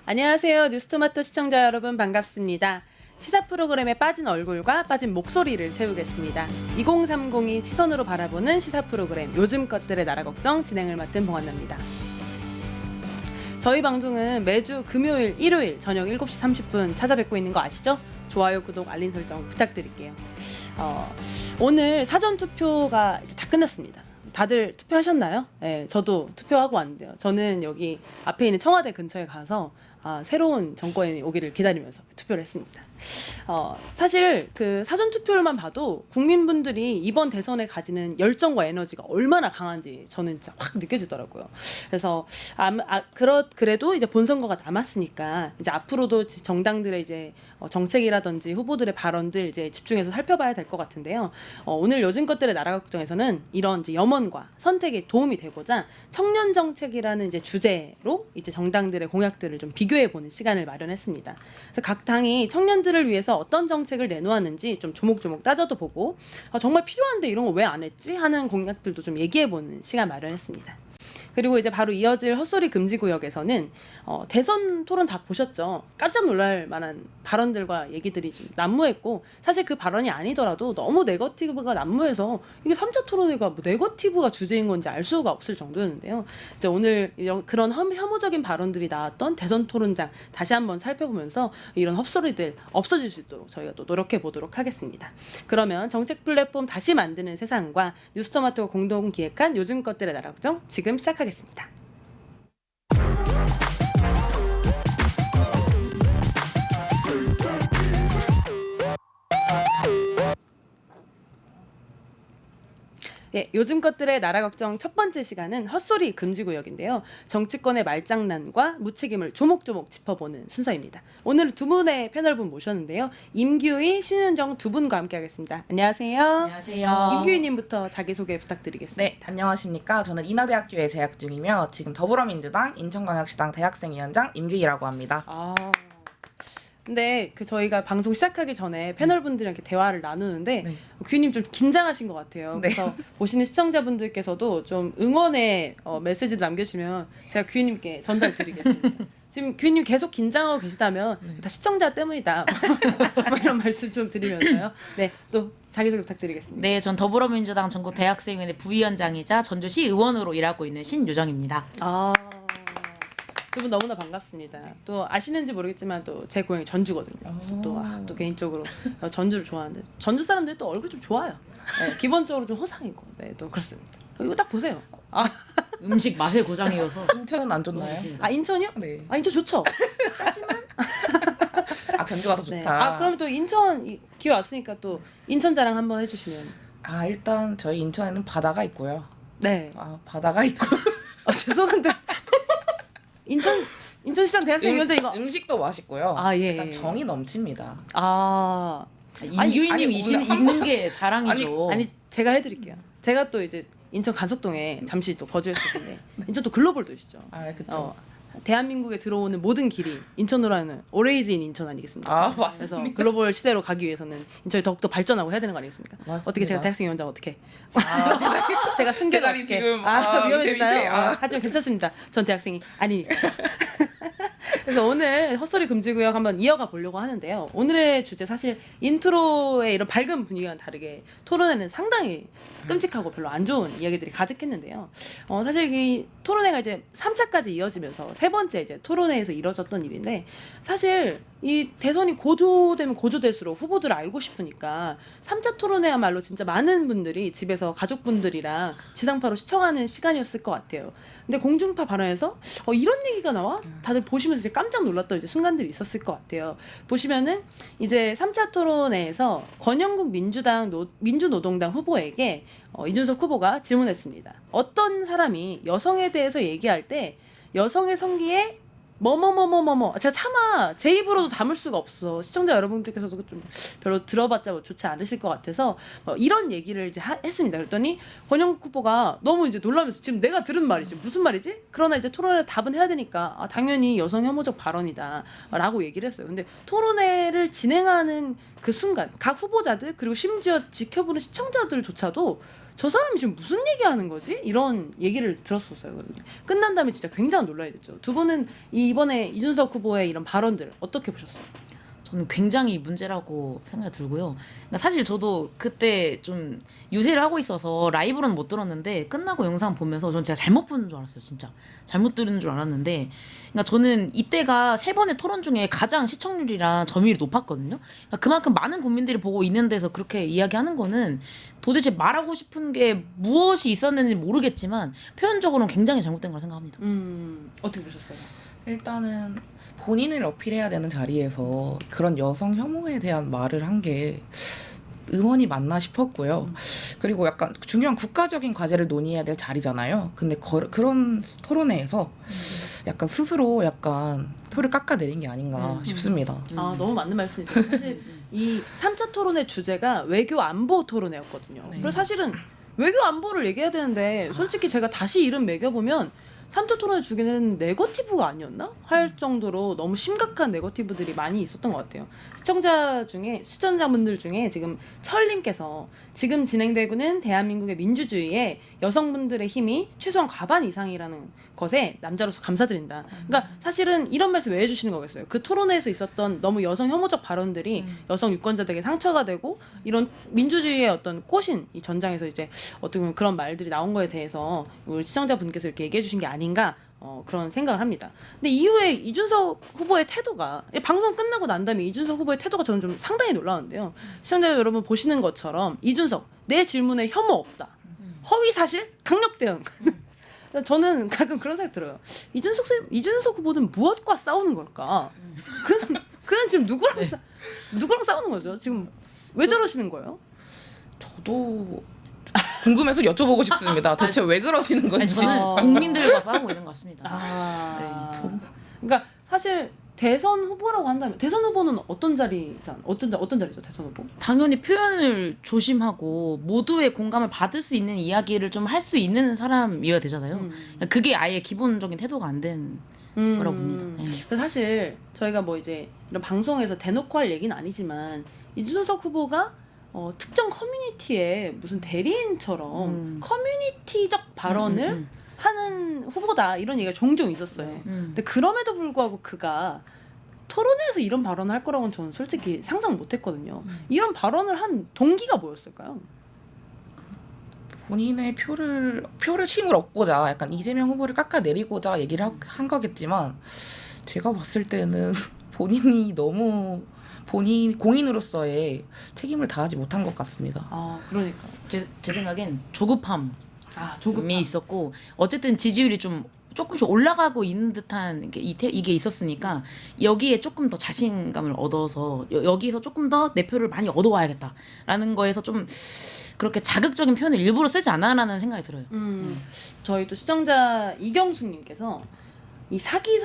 안녕하세요. 뉴스토마토 시청자 여러분 반갑습니다. 시사 프로그램에 빠진 얼굴과 빠진 목소리를 채우겠습니다. 2030이 시선으로 바라보는 시사 프로그램 요즘 것들의 나라 걱정 진행을 맡은 봉한나입니다. 저희 방송은 매주 금요일, 일요일 저녁 7시 30분 찾아뵙고 있는 거 아시죠? 좋아요, 구독, 알림 설정 부탁드릴게요. 오늘 사전투표가 이제 다 끝났습니다. 다들 투표하셨나요? 네, 저도 투표하고 왔는데요. 저는 여기 앞에 있는 청와대 근처에 가서 새로운 정권이 오기를 기다리면서 투표를 했습니다. 사실 그 사전 투표를만 봐도 국민분들이 이번 대선에 가지는 열정과 에너지가 얼마나 강한지 저는 진짜 확 느껴지더라고요. 그래서 그래도 이제 본선거가 남았으니까 이제 앞으로도 정당들의 이제 정책이라든지 후보들의 발언들 이제 집중해서 살펴봐야 될 것 같은데요. 오늘 요즘 것들의 나라 걱정에서는 이런 이제 염원과 선택에 도움이 되고자 청년 정책이라는 이제 주제로 이제 정당들의 공약들을 좀 비교해 보는 시간을 마련했습니다. 그래서 각 당이 청년들을 위해서 어떤 정책을 내놓았는지 좀 조목조목 따져도 보고 정말 필요한데 이런 거 왜 안 했지 하는 공약들도 좀 얘기해 보는 시간 마련했습니다. 그리고 이제 바로 이어질 헛소리 금지 구역에서는 대선 토론 다 보셨죠? 깜짝 놀랄 만한 발언들과 얘기들이 좀 난무했고 사실 그 발언이 아니더라도 너무 네거티브가 난무해서 이게 3차 토론회가 뭐 네거티브가 주제인 건지 알 수가 없을 정도였는데요. 이제 오늘 그런 혐오적인 발언들이 나왔던 대선 토론장 다시 한번 살펴보면서 이런 헛소리들 없어질 수 있도록 저희가 또 노력해 보도록 하겠습니다. 그러면 정책 플랫폼 다시 만드는 세상과 뉴스토마토가 공동 기획한 요즘 것들의 나라 걱정 지금 시작하겠습니다. 네, 요즘 것들의 나라 걱정 첫 번째 시간은 헛소리 금지 구역인데요. 정치권의 말장난과 무책임을 조목조목 짚어보는 순서입니다. 오늘 두 분의 패널분 모셨는데요. 임규희, 신윤정 두 분과 함께하겠습니다. 안녕하세요. 안녕하세요. 임규희님부터 자기소개 부탁드리겠습니다. 네, 안녕하십니까. 저는 인하대학교에 재학 중이며 지금 더불어민주당 인천광역시당 대학생위원장 임규희라고 합니다. 근데 저희가 방송 시작하기 전에 패널분들이랑 이렇게 대화를 나누는데 네. 규희님 좀 긴장하신 것 같아요. 네. 그래서 보시는 시청자분들께서도 좀 응원의 메시지를 남겨주시면 제가 규희님께 전달드리겠습니다. 지금 규희님 계속 긴장하고 계시다면 다 시청자 때문이다. 뭐 이런 말씀 좀 드리면서요. 네, 또 자기소개 부탁드리겠습니다. 네, 전 더불어민주당 전국 대학생위원회 부위원장이자 전주시 의원으로 일하고 있는 신유정입니다. 두 분 너무나 반갑습니다. 또 아시는지 모르겠지만 또 제 고향이 전주거든요. 그래서 또 개인적으로 전주를 좋아하는데 전주 사람들이 또 얼굴 좀 좋아요. 네, 기본적으로 좀 호상이고, 네, 또 그렇습니다. 이거 딱 보세요. 음식 맛의 고장이어서. 인천은 안 좋나요? 인천이요? 네. 인천 좋죠. 견주가 더 좋다. 네. 그럼 또 인천 기회 왔으니까 또 인천 자랑 한번 해주시면. 일단 저희 인천에는 바다가 있고요. 네. 바다가 있고. 죄송한데. 인천시장 대학생위원장 이거. 음식도 맛있고요. 예. 일단 정이 넘칩니다. 임규희님 있는 게 자랑이죠. 아니 제가 해드릴게요. 제가 또 이제 인천 간석동에 잠시 또 거주했었는데 인천 또 글로벌 도시죠. 그렇죠. 대한민국에 들어오는 모든 길이 인천으로 하는 오레이즈인 인천 아니겠습니까? 맞습니다. 그래서 글로벌 시대로 가기 위해서는 인천이 더욱더 발전하고 해야 되는 거 아니겠습니까? 맞습니다. 어떻게 제가 대학생위원장 어떻게? 제가 승계가 제 자리 어떻게? 지금, 위험해졌나요? 밑에. 하지만 괜찮습니다. 전 대학생이 아니니까. 그래서 오늘 헛소리 금지 구역 한번 이어가 보려고 하는데요. 오늘의 주제 사실 인트로의 이런 밝은 분위기와는 다르게 토론회는 상당히 끔찍하고 별로 안 좋은 이야기들이 가득했는데요. 사실 이 토론회가 이제 3차까지 이어지면서 세 번째 이제 토론회에서 이뤄졌던 일인데 사실 이 대선이 고조되면 고조될수록 후보들을 알고 싶으니까 3차 토론회야말로 진짜 많은 분들이 집에서 가족분들이랑 지상파로 시청하는 시간이었을 것 같아요. 근데 공중파 발언에서 이런 얘기가 나와? 다들 보시면서 이제 깜짝 놀랐던 이제 순간들이 있었을 것 같아요. 보시면은 이제 3차 토론회에서 권영국 민주노동당 후보에게 이준석 후보가 질문했습니다. 어떤 사람이 여성에 대해서 얘기할 때 여성의 성기에 뭐뭐뭐뭐뭐뭐 제가 차마 제 입으로도 담을 수가 없어. 시청자 여러분들께서도 좀 별로 들어봤자 뭐 좋지 않으실 것 같아서 이런 얘기를 이제 했습니다. 그랬더니 권영국 후보가 너무 이제 놀라면서 지금 내가 들은 말이지 무슨 말이지? 그러나 이제 토론회 답은 해야 되니까 당연히 여성 혐오적 발언이다라고 얘기를 했어요. 근데 토론회를 진행하는 그 순간 각 후보자들 그리고 심지어 지켜보는 시청자들조차도 저 사람이 지금 무슨 얘기하는 거지? 이런 얘기를 들었었어요. 끝난 다음에 진짜 굉장히 놀라야 됐죠. 두 분은 이번에 이준석 후보의 이런 발언들 어떻게 보셨어요? 저는 굉장히 문제라고 생각이 들고요. 그러니까 사실 저도 그때 좀 유세를 하고 있어서 라이브로는 못 들었는데 끝나고 영상 보면서 저는 진짜 잘못 보는 줄 알았어요. 진짜 잘못 들은 줄 알았는데, 그러니까 저는 이때가 3번의 토론 중에 가장 시청률이랑 점유율이 높았거든요. 그러니까 그만큼 많은 국민들이 보고 있는 데서 그렇게 이야기하는 거는 도대체 말하고 싶은 게 무엇이 있었는지 모르겠지만 표현적으로는 굉장히 잘못된 걸 생각합니다. 어떻게 보셨어요? 일단은 본인을 어필해야 되는 자리에서 그런 여성 혐오에 대한 말을 한 게 의원이 맞나 싶었고요. 그리고 약간 중요한 국가적인 과제를 논의해야 될 자리잖아요. 근데 그런 토론회에서 약간 스스로 약간 표를 깎아내린 게 아닌가 싶습니다. 아, 너무 맞는 말씀이세요. 사실 이 3차 토론의 주제가 외교 안보 토론회였거든요. 네. 그래서 사실은 외교 안보를 얘기해야 되는데 솔직히 제가 다시 이름 매겨보면 3차 토론의 주제는 네거티브가 아니었나? 할 정도로 너무 심각한 네거티브들이 많이 있었던 것 같아요. 시청자분들 중에 지금 철님께서 지금 진행되고는 대한민국의 민주주의에 여성분들의 힘이 최소한 과반 이상이라는 것에 남자로서 감사드린다. 그러니까 사실은 이런 말씀 왜 해주시는 거겠어요? 그 토론회에서 있었던 너무 여성 혐오적 발언들이 여성 유권자들에게 상처가 되고 이런 민주주의의 어떤 꽃인 이 전장에서 이제 어떻게 보면 그런 말들이 나온 거에 대해서 우리 시청자분께서 이렇게 얘기해 주신 게 아닌가 그런 생각을 합니다. 근데 이후에 이준석 후보의 태도가 방송 끝나고 난 다음에 이준석 후보의 태도가 저는 좀 상당히 놀라운데요. 시청자 여러분 보시는 것처럼 이준석 내 질문에 혐오 없다. 허위 사실 강력 대응. 저는 가끔 그런 생각 들어요. 이준석 후보는 무엇과 싸우는 걸까? 그는 지금 누구랑 싸우는 거죠? 지금 왜 저러시는 거예요? 저도 궁금해서 여쭤보고 싶습니다. 대체 왜 그러시는 아니, 건지. 저는 국민들과 싸우고 있는 것 같습니다. 그러니까 사실 대선 후보라고 한다면 대선 후보는 어떤 자리죠? 대선 후보? 당연히 표현을 조심하고 모두의 공감을 받을 수 있는 이야기를 좀 할 수 있는 사람이어야 되잖아요. 그러니까 그게 아예 기본적인 태도가 안 된 거라고 봅니다. 네. 그래서 사실 저희가 뭐 이제 이런 방송에서 대놓고 할 얘기는 아니지만 이준석 후보가 특정 커뮤니티의 무슨 대리인처럼 커뮤니티적 발언을 하는 후보다 이런 얘기가 종종 있었어요. 근데 그럼에도 불구하고 그가 토론회에서 이런 발언을 할 거라고는 저는 솔직히 상상 못했거든요. 이런 발언을 한 동기가 뭐였을까요? 본인의 표를 힘을 얻고자 약간 이재명 후보를 깎아내리고자 얘기를 한 거겠지만 제가 봤을 때는 본인이 너무 공인으로서의 책임을 다하지 못한 것 같습니다. 아, 그러니까. 제 생각엔 조급함이 조급함. 있었고, 어쨌든 지지율이 좀 조금씩 올라가고 있는 듯한 이게 있었으니까 여기에 조금 더 자신감을 얻어서 여기서 조금 더 내 표를 많이 얻어와야겠다라는 거에서 좀 그렇게 자극적인 표현을 일부러 쓰지 않아라는 생각이 들어요. 저희 또 시청자 이경숙님께서 이 사기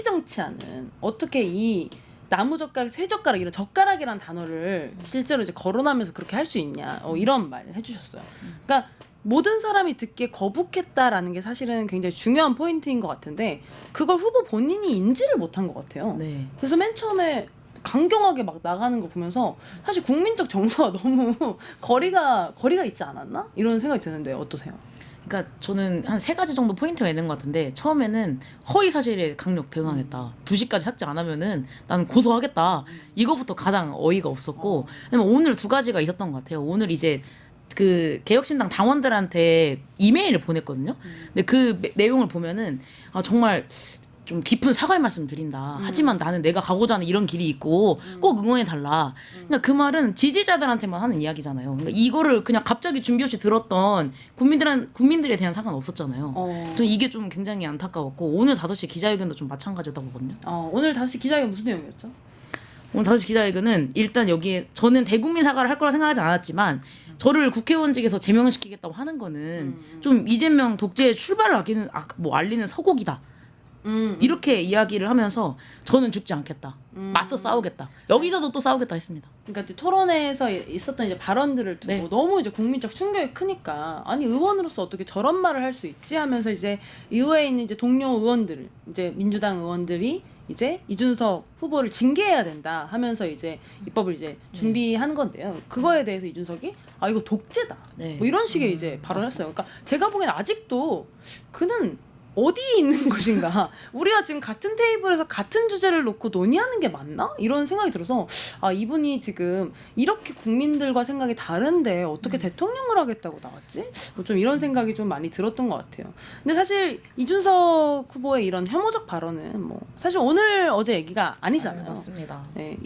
정치하는 어떻게 이 나무젓가락, 쇠젓가락 이런 젓가락이란 단어를 실제로 이제 거론하면서 그렇게 할 수 있냐 이런 말을 해주셨어요. 그러니까 모든 사람이 듣기에 거북했다라는 게 사실은 굉장히 중요한 포인트인 것 같은데 그걸 후보 본인이 인지를 못한 것 같아요. 네. 그래서 맨 처음에 강경하게 막 나가는 거 보면서 사실 국민적 정서와 너무 거리가 있지 않았나? 이런 생각이 드는데 어떠세요? 그러니까 저는 한 3가지 정도 포인트가 있는 것 같은데, 처음에는 허위 사실에 강력 대응하겠다. 2시까지 삭제 안 하면은 나는 고소하겠다. 이거부터 가장 어이가 없었고, 그다음에 오늘 2가지가 있었던 것 같아요. 오늘 이제 그 개혁신당 당원들한테 이메일을 보냈거든요. 근데 그 내용을 보면은 정말 좀 깊은 사과의 말씀 드린다. 하지만 나는 내가 가고자 하는 이런 길이 있고 꼭 응원해달라. 그러니까 그 말은 지지자들한테만 하는 이야기잖아요. 그러니까 이거를 그냥 갑자기 준비 없이 들었던 국민들에 대한 사과는 없었잖아요. 저는 이게 좀 굉장히 안타까웠고, 오늘 5시 기자회견도 좀 마찬가지였다고 보거든요. 오늘 5시 기자회견 무슨 내용이었죠? 오늘 5시 기자회견은 일단 여기에 저는 대국민 사과를 할 거라 생각하지 않았지만 저를 국회의원직에서 제명시키겠다고 하는 거는 좀 이재명 독재의 출발을 알리는 서곡이다. 이렇게 이야기를 하면서 저는 죽지 않겠다. 맞서 싸우겠다. 여기서도 또 싸우겠다 했습니다. 그러니까 토론회에서 있었던 이제 발언들을 두고 네. 너무 이제 국민적 충격이 크니까 아니 의원으로서 어떻게 저런 말을 할 수 있지 하면서 이제 의회에 있는 이제 동료 의원들 이제 민주당 의원들이 이제 이준석 후보를 징계해야 된다 하면서 이제 입법을 이제 준비한 건데요. 그거에 대해서 이준석이 아 이거 독재다. 네. 뭐 이런 식의 이제 발언했어요. 그러니까 제가 보기엔 아직도 그는 어디에 있는 것인가? 우리가 지금 같은 테이블에서 같은 주제를 놓고 논의하는 게 맞나? 이런 생각이 들어서 아 이분이 지금 이렇게 국민들과 생각이 다른데 어떻게 대통령을 하겠다고 나왔지? 뭐좀 이런 생각이 좀 많이 들었던 것 같아요. 근데 사실 이준석 후보의 이런 혐오적 발언은 뭐 사실 오늘 어제 얘기가 아니잖아요. 맞습니다. 네.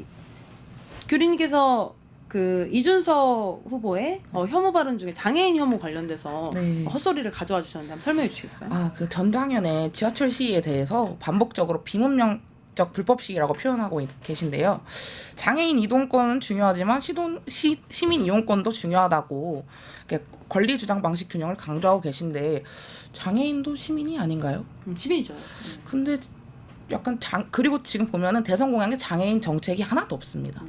규리님께서 그 이준석 후보의 혐오 발언 중에 장애인 혐오 관련돼서 네. 헛소리를 가져와 주셨는데 한번 설명해 주시겠어요? 그 전장현의 지하철 시위에 대해서 반복적으로 비문명적 불법 시위라고 표현하고 계신데요. 장애인 이동권은 중요하지만 시민 이용권도 중요하다고 이렇게 권리 주장 방식 균형을 강조하고 계신데 장애인도 시민이 아닌가요? 시민이죠. 근데 약간 그리고 지금 보면은 대선 공약에 장애인 정책이 하나도 없습니다.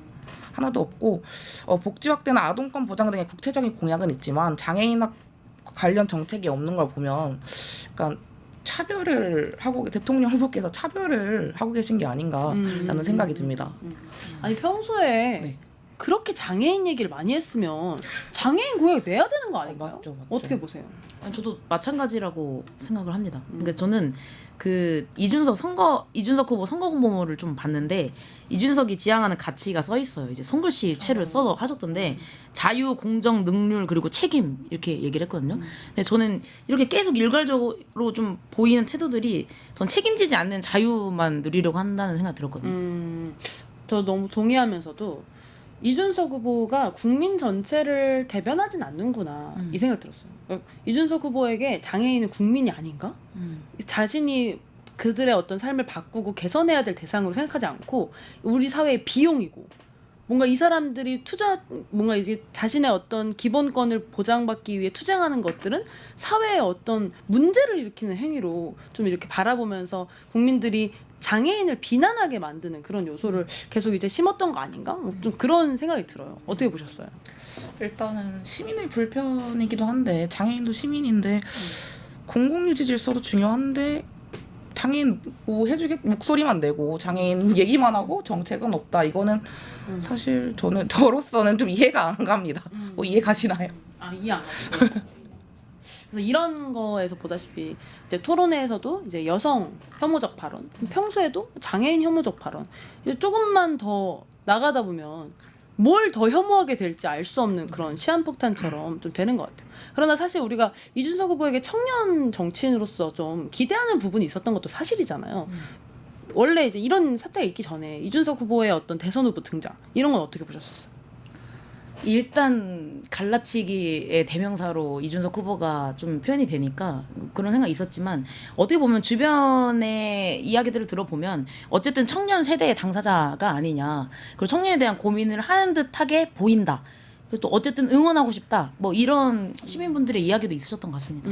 하나도 없고 복지 확대나 아동권 보장 등의 구체적인 공약은 있지만 장애인 관련 정책이 없는 걸 보면 약간 차별을 하고 대통령 후보께서 차별을 하고 계신 게 아닌가라는 생각이 듭니다. 아니 평소에 네. 그렇게 장애인 얘기를 많이 했으면 장애인 공약 내야 되는 거 아닌가요? 맞죠. 어떻게 보세요? 아니, 저도 마찬가지라고 생각을 합니다. 그러니까 저는 그 이준석 후보 선거 공보물을 좀 봤는데 이준석이 지향하는 가치가 써 있어요. 이제 손글씨 채를 써서 하셨던데 자유, 공정, 능률 그리고 책임 이렇게 얘기를 했거든요. 근데 저는 이렇게 계속 일괄적으로 좀 보이는 태도들이 전 책임지지 않는 자유만 누리려고 한다는 생각이 들었거든요. 저 너무 동의하면서도 이준석 후보가 국민 전체를 대변하진 않는구나 이 생각 들었어요. 그러니까 이준석 후보에게 장애인은 국민이 아닌가? 자신이 그들의 어떤 삶을 바꾸고 개선해야 될 대상으로 생각하지 않고 우리 사회의 비용이고 뭔가 이 사람들이 뭔가 이제 자신의 어떤 기본권을 보장받기 위해 투쟁하는 것들은 사회의 어떤 문제를 일으키는 행위로 좀 이렇게 바라보면서 국민들이 장애인을 비난하게 만드는 그런 요소를 계속 이제 심었던 거 아닌가? 좀 그런 생각이 들어요. 어떻게 보셨어요? 일단은 시민의 불편이기도 한데 장애인도 시민인데 공공유지 질서도 중요한데 장애인 뭐 해주게 목소리만 내고 장애인 얘기만 하고 정책은 없다. 이거는 사실 저로서는 좀 이해가 안 갑니다. 뭐 이해 가시나요? 아 이해 안 가시죠. 그래서 이런 거에서 보다시피 이제 토론회에서도 이제 여성 혐오적 발언, 평소에도 장애인 혐오적 발언, 이제 조금만 더 나가다 보면 뭘 더 혐오하게 될지 알 수 없는 그런 시한폭탄처럼 좀 되는 것 같아요. 그러나 사실 우리가 이준석 후보에게 청년 정치인으로서 좀 기대하는 부분이 있었던 것도 사실이잖아요. 원래 이제 이런 사태가 있기 전에 이준석 후보의 어떤 대선 후보 등장 이런 건 어떻게 보셨었어요? 일단 갈라치기의 대명사로 이준석 후보가 좀 표현이 되니까 그런 생각이 있었지만 어떻게 보면 주변의 이야기들을 들어보면 어쨌든 청년 세대의 당사자가 아니냐 그리고 청년에 대한 고민을 하는 듯하게 보인다 그리고 또 어쨌든 응원하고 싶다 뭐 이런 시민분들의 이야기도 있으셨던 것 같습니다.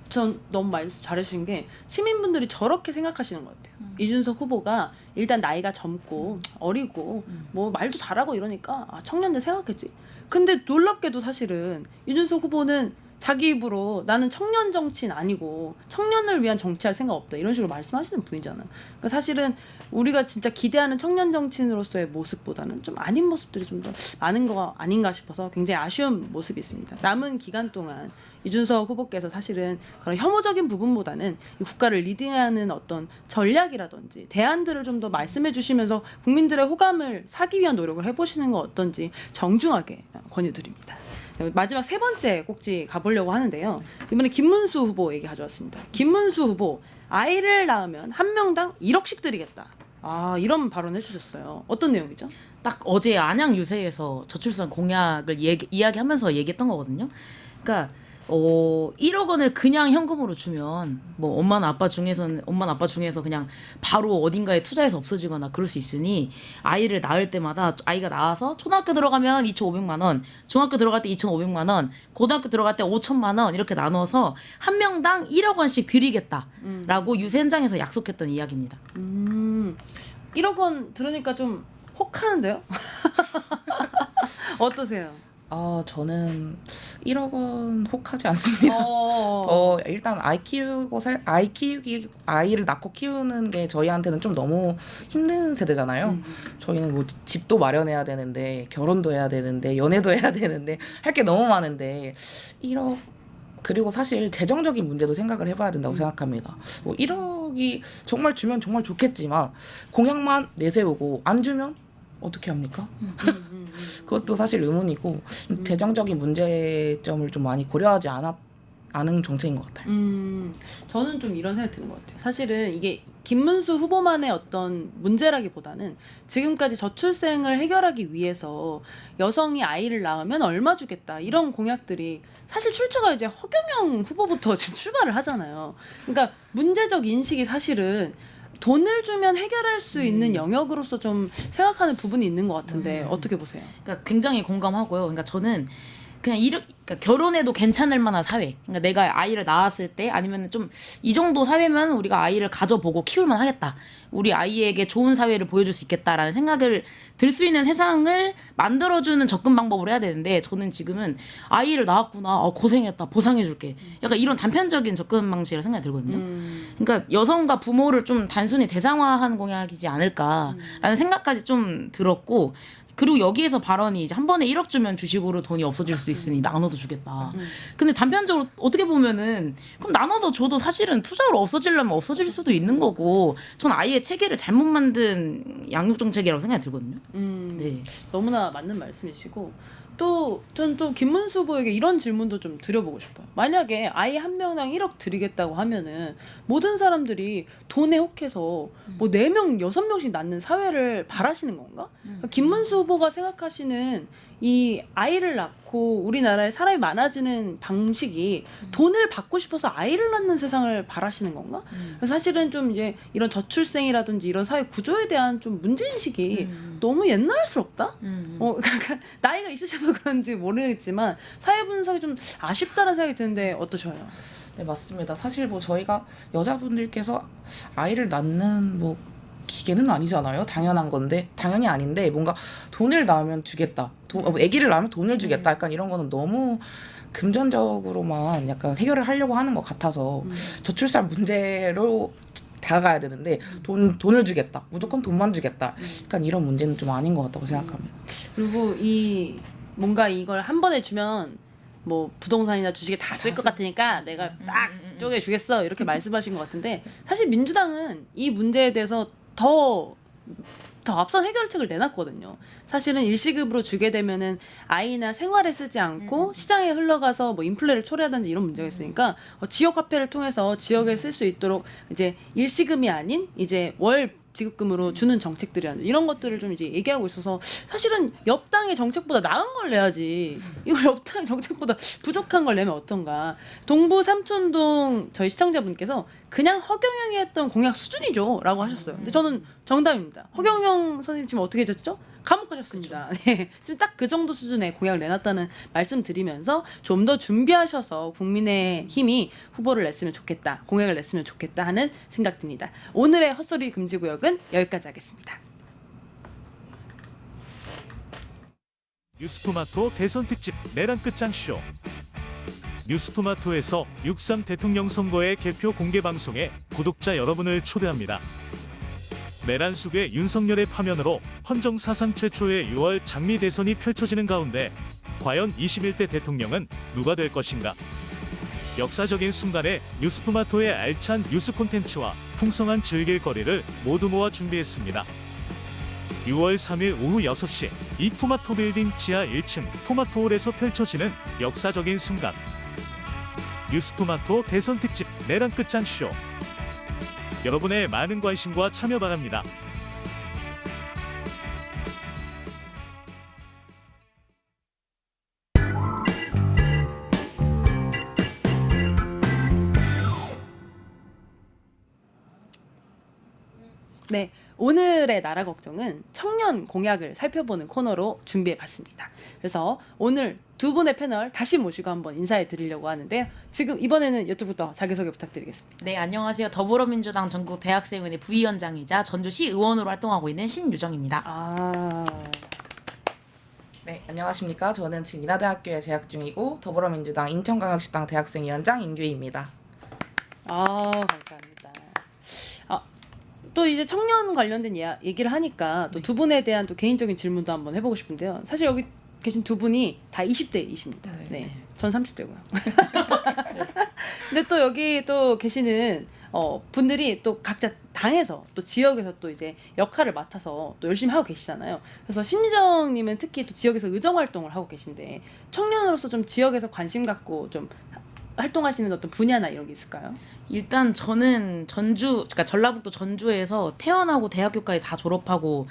전 너무 말씀 잘해주신 게 시민분들이 저렇게 생각하시는 것 같아요. 이준석 후보가 일단 나이가 젊고 어리고 뭐 말도 잘하고 이러니까 청년들 생각했지. 근데 놀랍게도 사실은 이준석 후보는 자기 입으로 나는 청년 정치인 아니고 청년을 위한 정치할 생각 없다 이런 식으로 말씀하시는 분이잖아요. 그러니까 사실은 우리가 진짜 기대하는 청년 정치인으로서의 모습보다는 좀 아닌 모습들이 좀 더 많은 거 아닌가 싶어서 굉장히 아쉬운 모습이 있습니다. 남은 기간 동안 이준석 후보께서 사실은 그런 혐오적인 부분보다는 이 국가를 리딩하는 어떤 전략이라든지 대안들을 좀 더 말씀해 주시면서 국민들의 호감을 사기 위한 노력을 해보시는 거 어떤지 정중하게 권유드립니다. 마지막 세 번째 꼭지 가보려고 하는데요. 이번에 김문수 후보 얘기 가져왔습니다. 김문수 후보 아이를 낳으면 한 명당 1억씩 드리겠다. 이런 발언 해주셨어요. 어떤 내용이죠? 딱 어제 안양 유세에서 저출산 공약을 이야기하면서 얘기했던 거거든요. 그러니까 1억 원을 그냥 현금으로 주면 뭐 엄마나 아빠 중에서 그냥 바로 어딘가에 투자해서 없어지거나 그럴 수 있으니 아이를 낳을 때마다 아이가 나와서 초등학교 들어가면 2,500만 원, 중학교 들어갈 때 2,500만 원, 고등학교 들어갈 때 5천만 원 이렇게 나눠서 한 명당 1억 원씩 드리겠다라고 유세 현장에서 약속했던 이야기입니다. 1억 원 들으니까 좀 혹하는데요? 어떠세요? 저는 1억 원 혹하지 않습니다. 일단 아이를 낳고 키우는 게 저희한테는 좀 너무 힘든 세대잖아요. 저희는 뭐 집도 마련해야 되는데, 결혼도 해야 되는데, 연애도 해야 되는데, 할 게 너무 많은데, 1억, 그리고 사실 재정적인 문제도 생각을 해봐야 된다고 생각합니다. 뭐 1억이 정말 주면 정말 좋겠지만, 공약만 내세우고, 안 주면 어떻게 합니까? 그것도 사실 의문이고 재정적인 문제점을 좀 많이 고려하지 않은 정책인 것 같아요. 저는 좀 이런 생각이 드는 것 같아요. 사실은 이게 김문수 후보만의 어떤 문제라기보다는 지금까지 저출생을 해결하기 위해서 여성이 아이를 낳으면 얼마 주겠다 이런 공약들이 사실 출처가 이제 허경영 후보부터 지금 출발을 하잖아요. 그러니까 문제적 인식이 사실은 돈을 주면 해결할 수 있는 영역으로서 좀 생각하는 부분이 있는 것 같은데 어떻게 보세요? 그러니까 굉장히 공감하고요. 그러니까 저는 그냥 그러니까 결혼해도 괜찮을 만한 사회. 그러니까 내가 아이를 낳았을 때 아니면 좀 이 정도 사회면 우리가 아이를 가져보고 키울만 하겠다. 우리 아이에게 좋은 사회를 보여줄 수 있겠다라는 생각을 들 수 있는 세상을 만들어주는 접근 방법을 해야 되는데 저는 지금은 아이를 낳았구나. 고생했다. 보상해줄게. 약간 이런 단편적인 접근 방식이라 생각이 들거든요. 그러니까 여성과 부모를 좀 단순히 대상화한 공약이지 않을까라는 생각까지 좀 들었고 그리고 여기에서 발언이 이제 한 번에 1억 주면 주식으로 돈이 없어질 수도 있으니 나눠서 주겠다. 근데 단편적으로 어떻게 보면은 그럼 나눠서 줘도 사실은 투자로 없어지려면 없어질 수도 있는 거고 전 아예 체계를 잘못 만든 양육 정책이라고 생각이 들거든요. 네. 너무나 맞는 말씀이시고 또 전 좀 김문수 후보에게 이런 질문도 좀 드려보고 싶어요. 만약에 아이 한 명당 1억 드리겠다고 하면은 모든 사람들이 돈에 혹해서 뭐 4명, 6명씩 낳는 사회를 바라시는 건가? 그러니까 김문수 후보가 생각하시는 이 아이를 낳고 우리나라에 사람이 많아지는 방식이 돈을 받고 싶어서 아이를 낳는 세상을 바라시는 건가? 그래서 사실은 좀 이제 이런 저출생이라든지 이런 사회 구조에 대한 좀 문제인식이 너무 옛날스럽다? 그러니까 나이가 있으셔서 그런지 모르겠지만 사회 분석이 좀 아쉽다는 생각이 드는데 어떠셔요? 네, 맞습니다. 사실 뭐 저희가 여자분들께서 아이를 낳는 뭐 기계는 아니잖아요. 당연한 건데 당연히 아닌데 뭔가 돈을 낳으면 주겠다. 아기를 낳으면 돈을 주겠다. 약간 이런 거는 너무 금전적으로만 약간 해결을 하려고 하는 것 같아서 저출산 문제로 다가가야 되는데 돈을 주겠다. 무조건 돈만 주겠다. 약간 이런 문제는 좀 아닌 것 같다고 생각합니다. 그리고 이 뭔가 이걸 한 번에 주면 뭐 부동산이나 주식에 다 쓸 것 같으니까 내가 딱 쪼개 주겠어 이렇게 말씀하신 것 같은데 사실 민주당은 이 문제에 대해서 더 앞선 해결책을 내놨거든요. 사실은 일시급으로 주게 되면은 아이나 생활에 쓰지 않고 시장에 흘러가서 뭐 인플레를 초래하든지 이런 문제가 있으니까 지역 화폐를 통해서 지역에 쓸 수 있도록 이제 일시금이 아닌 이제 월 지급금으로 주는 정책들이라든지 이런 것들을 좀 이제 얘기하고 있어서 사실은 옆당의 정책보다 나은 걸 내야지 이걸 옆당의 정책보다 부족한 걸 내면 어떤가. 동부 삼촌동 저희 시청자분께서 그냥 허경영이 했던 공약 수준이죠 라고 하셨어요. 근데 저는 정답입니다. 허경영 선생님 지금 어떻게 되셨죠? 감옥 가셨습니다. 네, 지금 딱 그 정도 수준의 공약을 내놨다는 말씀 드리면서 좀 더 준비하셔서 국민의힘이 후보를 냈으면 좋겠다, 공약을 냈으면 좋겠다 하는 생각 듭니다. 오늘의 헛소리 금지구역은 여기까지 하겠습니다. 뉴스토마토 대선 특집 내란 끝장쇼. 뉴스토마토에서 6.3 대통령 선거의 개표 공개 방송에 구독자 여러분을 초대합니다. 내란 속의 윤석열의 파면으로 헌정 사상 최초의 6월 장미 대선이 펼쳐지는 가운데 과연 21대 대통령은 누가 될 것인가? 역사적인 순간에 뉴스토마토의 알찬 뉴스 콘텐츠와 풍성한 즐길거리를 모두 모아 준비했습니다. 6월 3일 오후 6시 이 토마토 빌딩 지하 1층 토마토홀에서 펼쳐지는 역사적인 순간. 뉴스토마토 대선 특집 내란 끝장쇼. 여러분의 많은 관심과 참여 바랍니다. 네, 오늘의 나라 걱정은 청년 공약을 살펴보는 코너로 준비해봤습니다. 그래서 오늘 두 분의 패널 다시 모시고 한번 인사해 드리려고 하는데요. 지금 이번에는 이쪽부터 자기소개 부탁드리겠습니다. 네, 안녕하세요. 더불어민주당 전국 대학생회의 부위원장이자 전주시 의원으로 활동하고 있는 신유정입니다. 네, 안녕하십니까. 저는 지금 인하대학교에 재학 중이고 더불어민주당 인천광역시당 대학생위원장 인규희입니다. 감사합니다. 또 이제 청년 관련된 얘기를 하니까 또 두 분에 대한 또 개인적인 질문도 한번 해보고 싶은데요. 사실 여기 계신 두 분이 다 20대이십니다. 네. 전 30대고요. 근데 또 여기 또 계시는 분들이 또 각자 당에서 또 지역에서 또 이제 역할을 맡아서 또 열심히 하고 계시잖아요. 그래서 신정님은 특히 또 지역에서 의정 활동을 하고 계신데 청년으로서 좀 지역에서 관심 갖고 좀 활동하시는 어떤 분야나 이런 게 있을까요? 일단 저는 그러니까 전라북도 전주에서 태어나고 대학교까지 다 졸업하고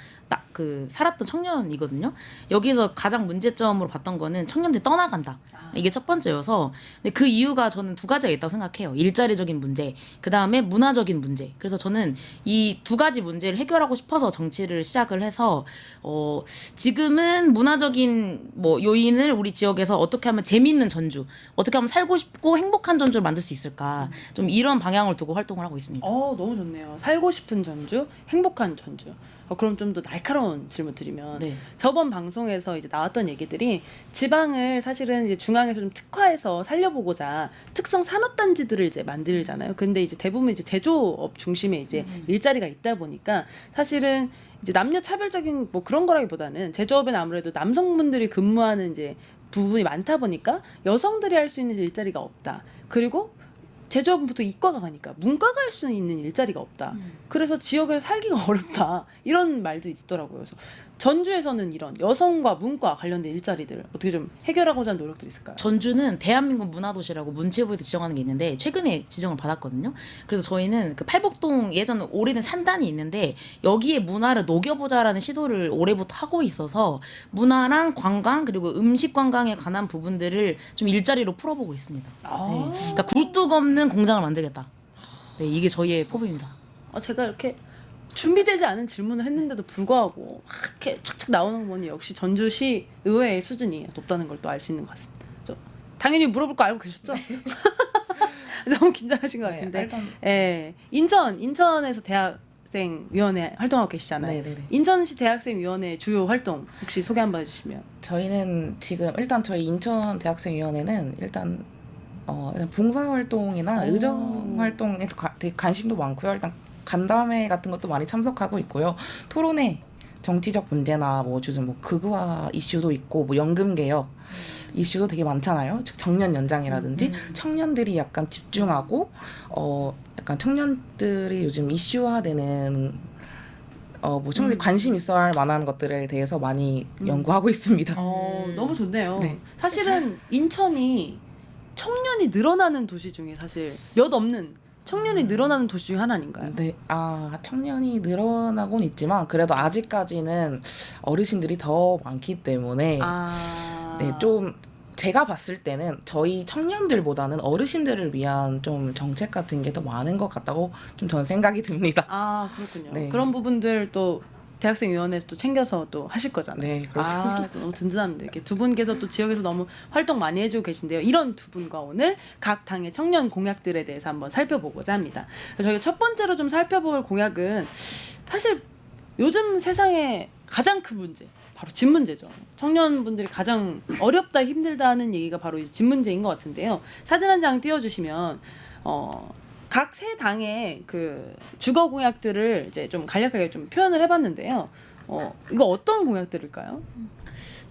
살았던 청년이거든요. 여기서 가장 문제점으로 봤던 거는 청년들이 떠나간다. 이게 첫 번째여서. 근데 그 이유가 저는 두 가지가 있다고 생각해요. 일자리적인 문제, 그 다음에 문화적인 문제. 그래서 저는 이 두 가지 문제를 해결하고 싶어서 정치를 시작을 해서 지금은 문화적인 요인을 우리 지역에서 어떻게 하면 재미있는 전주, 어떻게 하면 살고 싶고 행복한 전주를 만들 수 있을까. 좀 이런 방향을 두고 활동을 하고 있습니다. 너무 좋네요. 살고 싶은 전주, 행복한 전주. 그럼 좀 더 날카로운 질문 드리면 네. 저번 방송에서 이제 나왔던 얘기들이 지방을 사실은 이제 중앙에서 좀 특화해서 살려보고자 특성 산업단지들을 이제 만들잖아요. 근데 이제 대부분 이제 제조업 중심의 이제 일자리가 있다 보니까 사실은 이제 남녀 차별적인 그런 거라기보다는 제조업에는 아무래도 남성분들이 근무하는 이제 부분이 많다 보니까 여성들이 할 수 있는 일자리가 없다. 그리고 제조업은 보통 이과가 가니까 문과가 할 수 있는 일자리가 없다. 그래서 지역에서 살기가 어렵다. 이런 말도 있더라고요. 그래서 전주에서는 이런 여성과 문과 관련된 일자리들 어떻게 좀 해결하고자 하는 노력들이 있을까요? 전주는 대한민국 문화도시라고 문체부에서 지정하는 게 있는데 최근에 지정을 받았거든요. 그래서 저희는 그 팔복동 예전 오래된 산단이 있는데 여기에 문화를 녹여보자라는 시도를 올해부터 하고 있어서 문화랑 관광 그리고 음식 관광에 관한 부분들을 좀 일자리로 풀어보고 있습니다. 네. 그러니까 굴뚝 없는 공장을 만들겠다. 네, 이게 저희의 포부입니다. 제가 이렇게 준비되지 않은 질문을 했는데도 불구하고 막 이렇게 착착 나오는 거 보니 역시 전주시 의회의 수준이 높다는 걸 또 알 수 있는 것 같습니다. 당연히 물어볼 거 알고 계셨죠? 너무 긴장하신 것 같은데. 인천에서 대학생위원회 활동하고 계시잖아요. 네네네. 인천시 대학생위원회 주요 활동 혹시 소개 한번 해주시면. 저희는 지금 일단 저희 인천 대학생위원회는 일단 봉사활동이나 의정활동에 되게 관심도 많고요. 일단 간담회 같은 것도 많이 참석하고 있고요. 토론회, 정치적 문제나 요즘 극우화 이슈도 있고 연금 개혁 이슈도 되게 많잖아요. 청년 연장이라든지 청년들이 약간 집중하고 약간 청년들이 요즘 이슈화되는 청년들이 관심 있어야 할 만한 것들에 대해서 많이 연구하고 있습니다. 너무 좋네요. 네. 사실은 인천이 청년이 늘어나는 도시 중에 사실 몇 없는 청년이 늘어나는 도시 중에 하나 아닌가요? 네, 청년이 늘어나곤 있지만 그래도 아직까지는 어르신들이 더 많기 때문에 네, 좀 제가 봤을 때는 저희 청년들보다는 어르신들을 위한 좀 정책 같은 게 더 많은 것 같다고 좀 저는 생각이 듭니다. 그렇군요. 네. 그런 부분들 또 대학생위원회에서 또 챙겨서 또 하실 거잖아요. 네, 그렇습니다. 또 너무 든든합니다. 이렇게 두 분께서 또 지역에서 너무 활동 많이 해주고 계신데요. 이런 두 분과 오늘 각 당의 청년 공약들에 대해서 한번 살펴보고자 합니다. 저희가 첫 번째로 좀 살펴볼 공약은 사실 요즘 세상에 가장 큰 문제, 바로 집 문제죠. 청년분들이 가장 어렵다, 힘들다 하는 얘기가 바로 이 집 문제인 것 같은데요. 사진 한 장 띄워주시면 각 세 당의 그 주거 공약들을 이제 좀 간략하게 좀 표현을 해봤는데요. 이거 어떤 공약들일까요?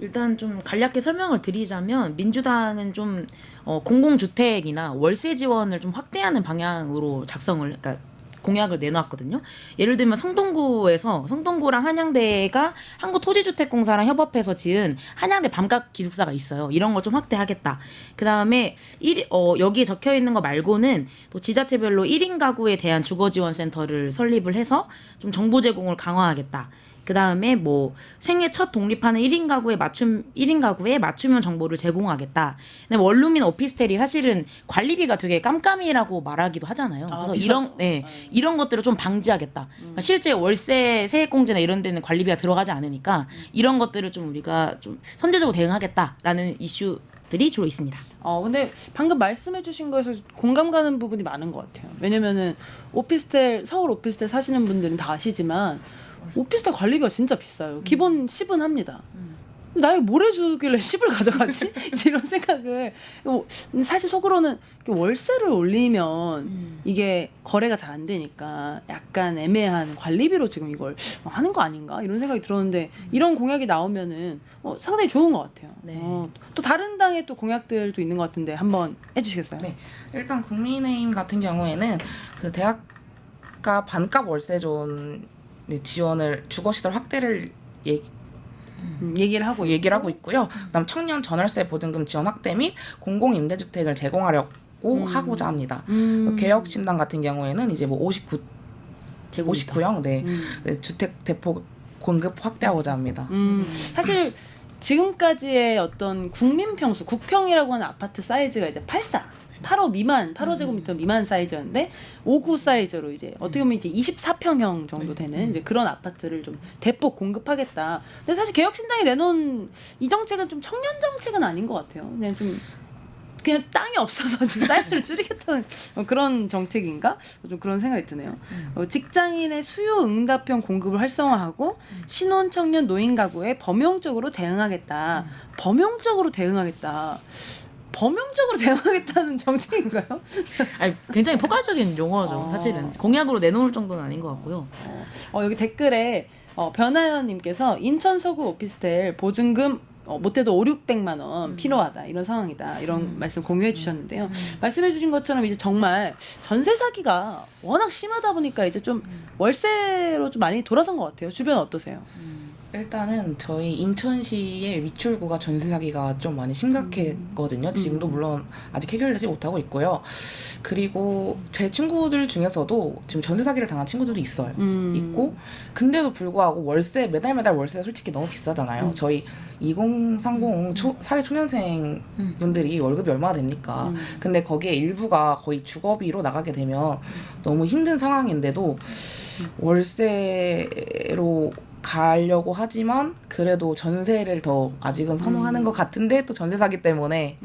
일단 좀 간략하게 설명을 드리자면 민주당은 좀 공공주택이나 월세 지원을 좀 확대하는 방향으로 그러니까 공약을 내놨거든요. 예를 들면 성동구랑 한양대가 한국토지주택공사랑 협업해서 지은 한양대 밤각 기숙사가 있어요. 이런 걸 좀 확대하겠다. 그 다음에 여기에 적혀 있는 거 말고는 또 지자체별로 1인 가구에 대한 주거지원센터를 설립을 해서 좀 정보 제공을 강화하겠다. 그 다음에 생애 첫 독립하는 1인 가구에 맞춤형 정보를 제공하겠다. 근데 원룸이나 오피스텔이 사실은 관리비가 되게 깜깜이라고 말하기도 하잖아요. 그래서 이런 것들을 좀 방지하겠다. 그러니까 실제 월세 세액공제나 이런 데는 관리비가 들어가지 않으니까 이런 것들을 좀 우리가 좀 선제적으로 대응하겠다라는 이슈들이 주로 있습니다. 근데 방금 말씀해주신 거에서 공감 가는 부분이 많은 것 같아요. 왜냐면은 서울 오피스텔 사시는 분들은 다 아시지만 오피스텔 관리비가 진짜 비싸요. 기본 10은 합니다. 나에게 뭘 해주길래 10을 가져가지? 이제 이런 생각을. 사실 속으로는 월세를 올리면 이게 거래가 잘 안 되니까 약간 애매한 관리비로 지금 이걸 하는 거 아닌가 이런 생각이 들었는데 이런 공약이 나오면은 상당히 좋은 것 같아요. 네. 또 다른 당의 또 공약들도 있는 것 같은데 한번 해주시겠어요? 네. 일단 국민의힘 같은 경우에는 그 대학가 반값 월세존 지원을 주거시설 확대를 얘기를 하고 얘기를 하고 있고요. 그다음 청년 전월세 보증금 지원 확대 및 공공임대주택을 제공하려고 하고자 합니다. 개혁신당 같은 경우에는 이제 뭐 59형 네, 주택 대폭 공급 확대하고자 합니다. 사실 지금까지의 어떤 국민 평수, 국평이라고 하는 아파트 사이즈가 이제 8호 미만, 8호제곱미터 미만 사이즈였는데 5구 사이즈로 이제 어떻게 보면 이제 24평형 정도 되는 이제 그런 아파트를 좀 대폭 공급하겠다. 근데 사실 개혁신당이 내놓은 이 정책은 좀 청년 정책은 아닌 것 같아요. 그냥 땅이 없어서 지금 사이즈를 줄이겠다는 그런 정책인가? 좀 그런 생각이 드네요. 직장인의 수요 응답형 공급을 활성화하고 신혼 청년 노인 가구에 범용적으로 대응하겠다. 범용적으로 대응하겠다는 정책인가요? 아니, 굉장히 포괄적인 용어죠. 사실은 공약으로 내놓을 정도는 아닌 것 같고요. 여기 댓글에 변하연님께서 인천 서구 오피스텔 보증금 못해도 5,600만 원 필요하다 이런 상황이다 이런 말씀 공유해 주셨는데요. 말씀해 주신 것처럼 이제 정말 전세 사기가 워낙 심하다 보니까 이제 좀 월세로 좀 많이 돌아선 것 같아요. 주변 어떠세요? 일단은 저희 인천시의 위출구가 전세 사기가 좀 많이 심각했거든요. 지금도 물론 아직 해결되지 못하고 있고요. 그리고 제 친구들 중에서도 지금 전세 사기를 당한 친구들도 있어요. 있고 근데도 불구하고 월세 매달 월세가 솔직히 너무 비싸잖아요. 저희 2030 사회초년생 분들이 월급이 얼마나 됩니까? 근데 거기에 일부가 거의 주거비로 나가게 되면 너무 힘든 상황인데도 월세로 가려고 하지만 그래도 전세를 더 아직은 선호하는 것 같은데 또 전세 사기 때문에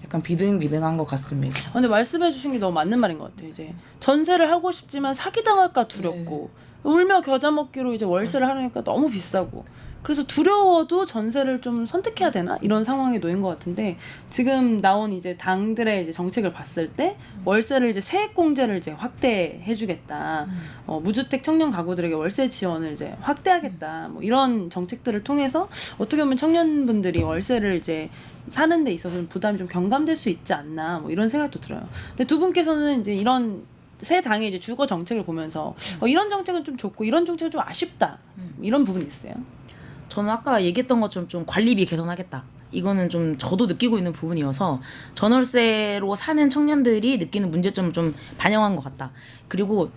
약간 비등비등한 것 같습니다. 근데 말씀해주신 게 너무 맞는 말인 것 같아요. 이제 전세를 하고 싶지만 사기당할까 두렵고 울며 겨자 먹기로 이제 월세를 하려니까 너무 비싸고 그래서 두려워도 전세를 좀 선택해야 되나 이런 상황에 놓인 것 같은데 지금 나온 이제 당들의 이제 정책을 봤을 때 월세를 이제 세액공제를 이제 확대해주겠다, 무주택 청년 가구들에게 월세 지원을 이제 확대하겠다, 뭐 이런 정책들을 통해서 어떻게 보면 청년분들이 월세를 이제 사는 데 있어서 부담이 좀 경감될 수 있지 않나 뭐 이런 생각도 들어요. 근데 두 분께서는 이제 이런 새 당의 이제 주거 정책을 보면서 이런 정책은 좀 좋고 이런 정책은 좀 아쉽다 이런 부분이 있어요. 저는 아까 얘기했던 것처럼 좀 관리비 개선하겠다. 이거는 좀 저도 느끼고 있는 부분이어서 전월세로 사는 청년들이 느끼는 문제점을 좀 반영한 것 같다. 그리고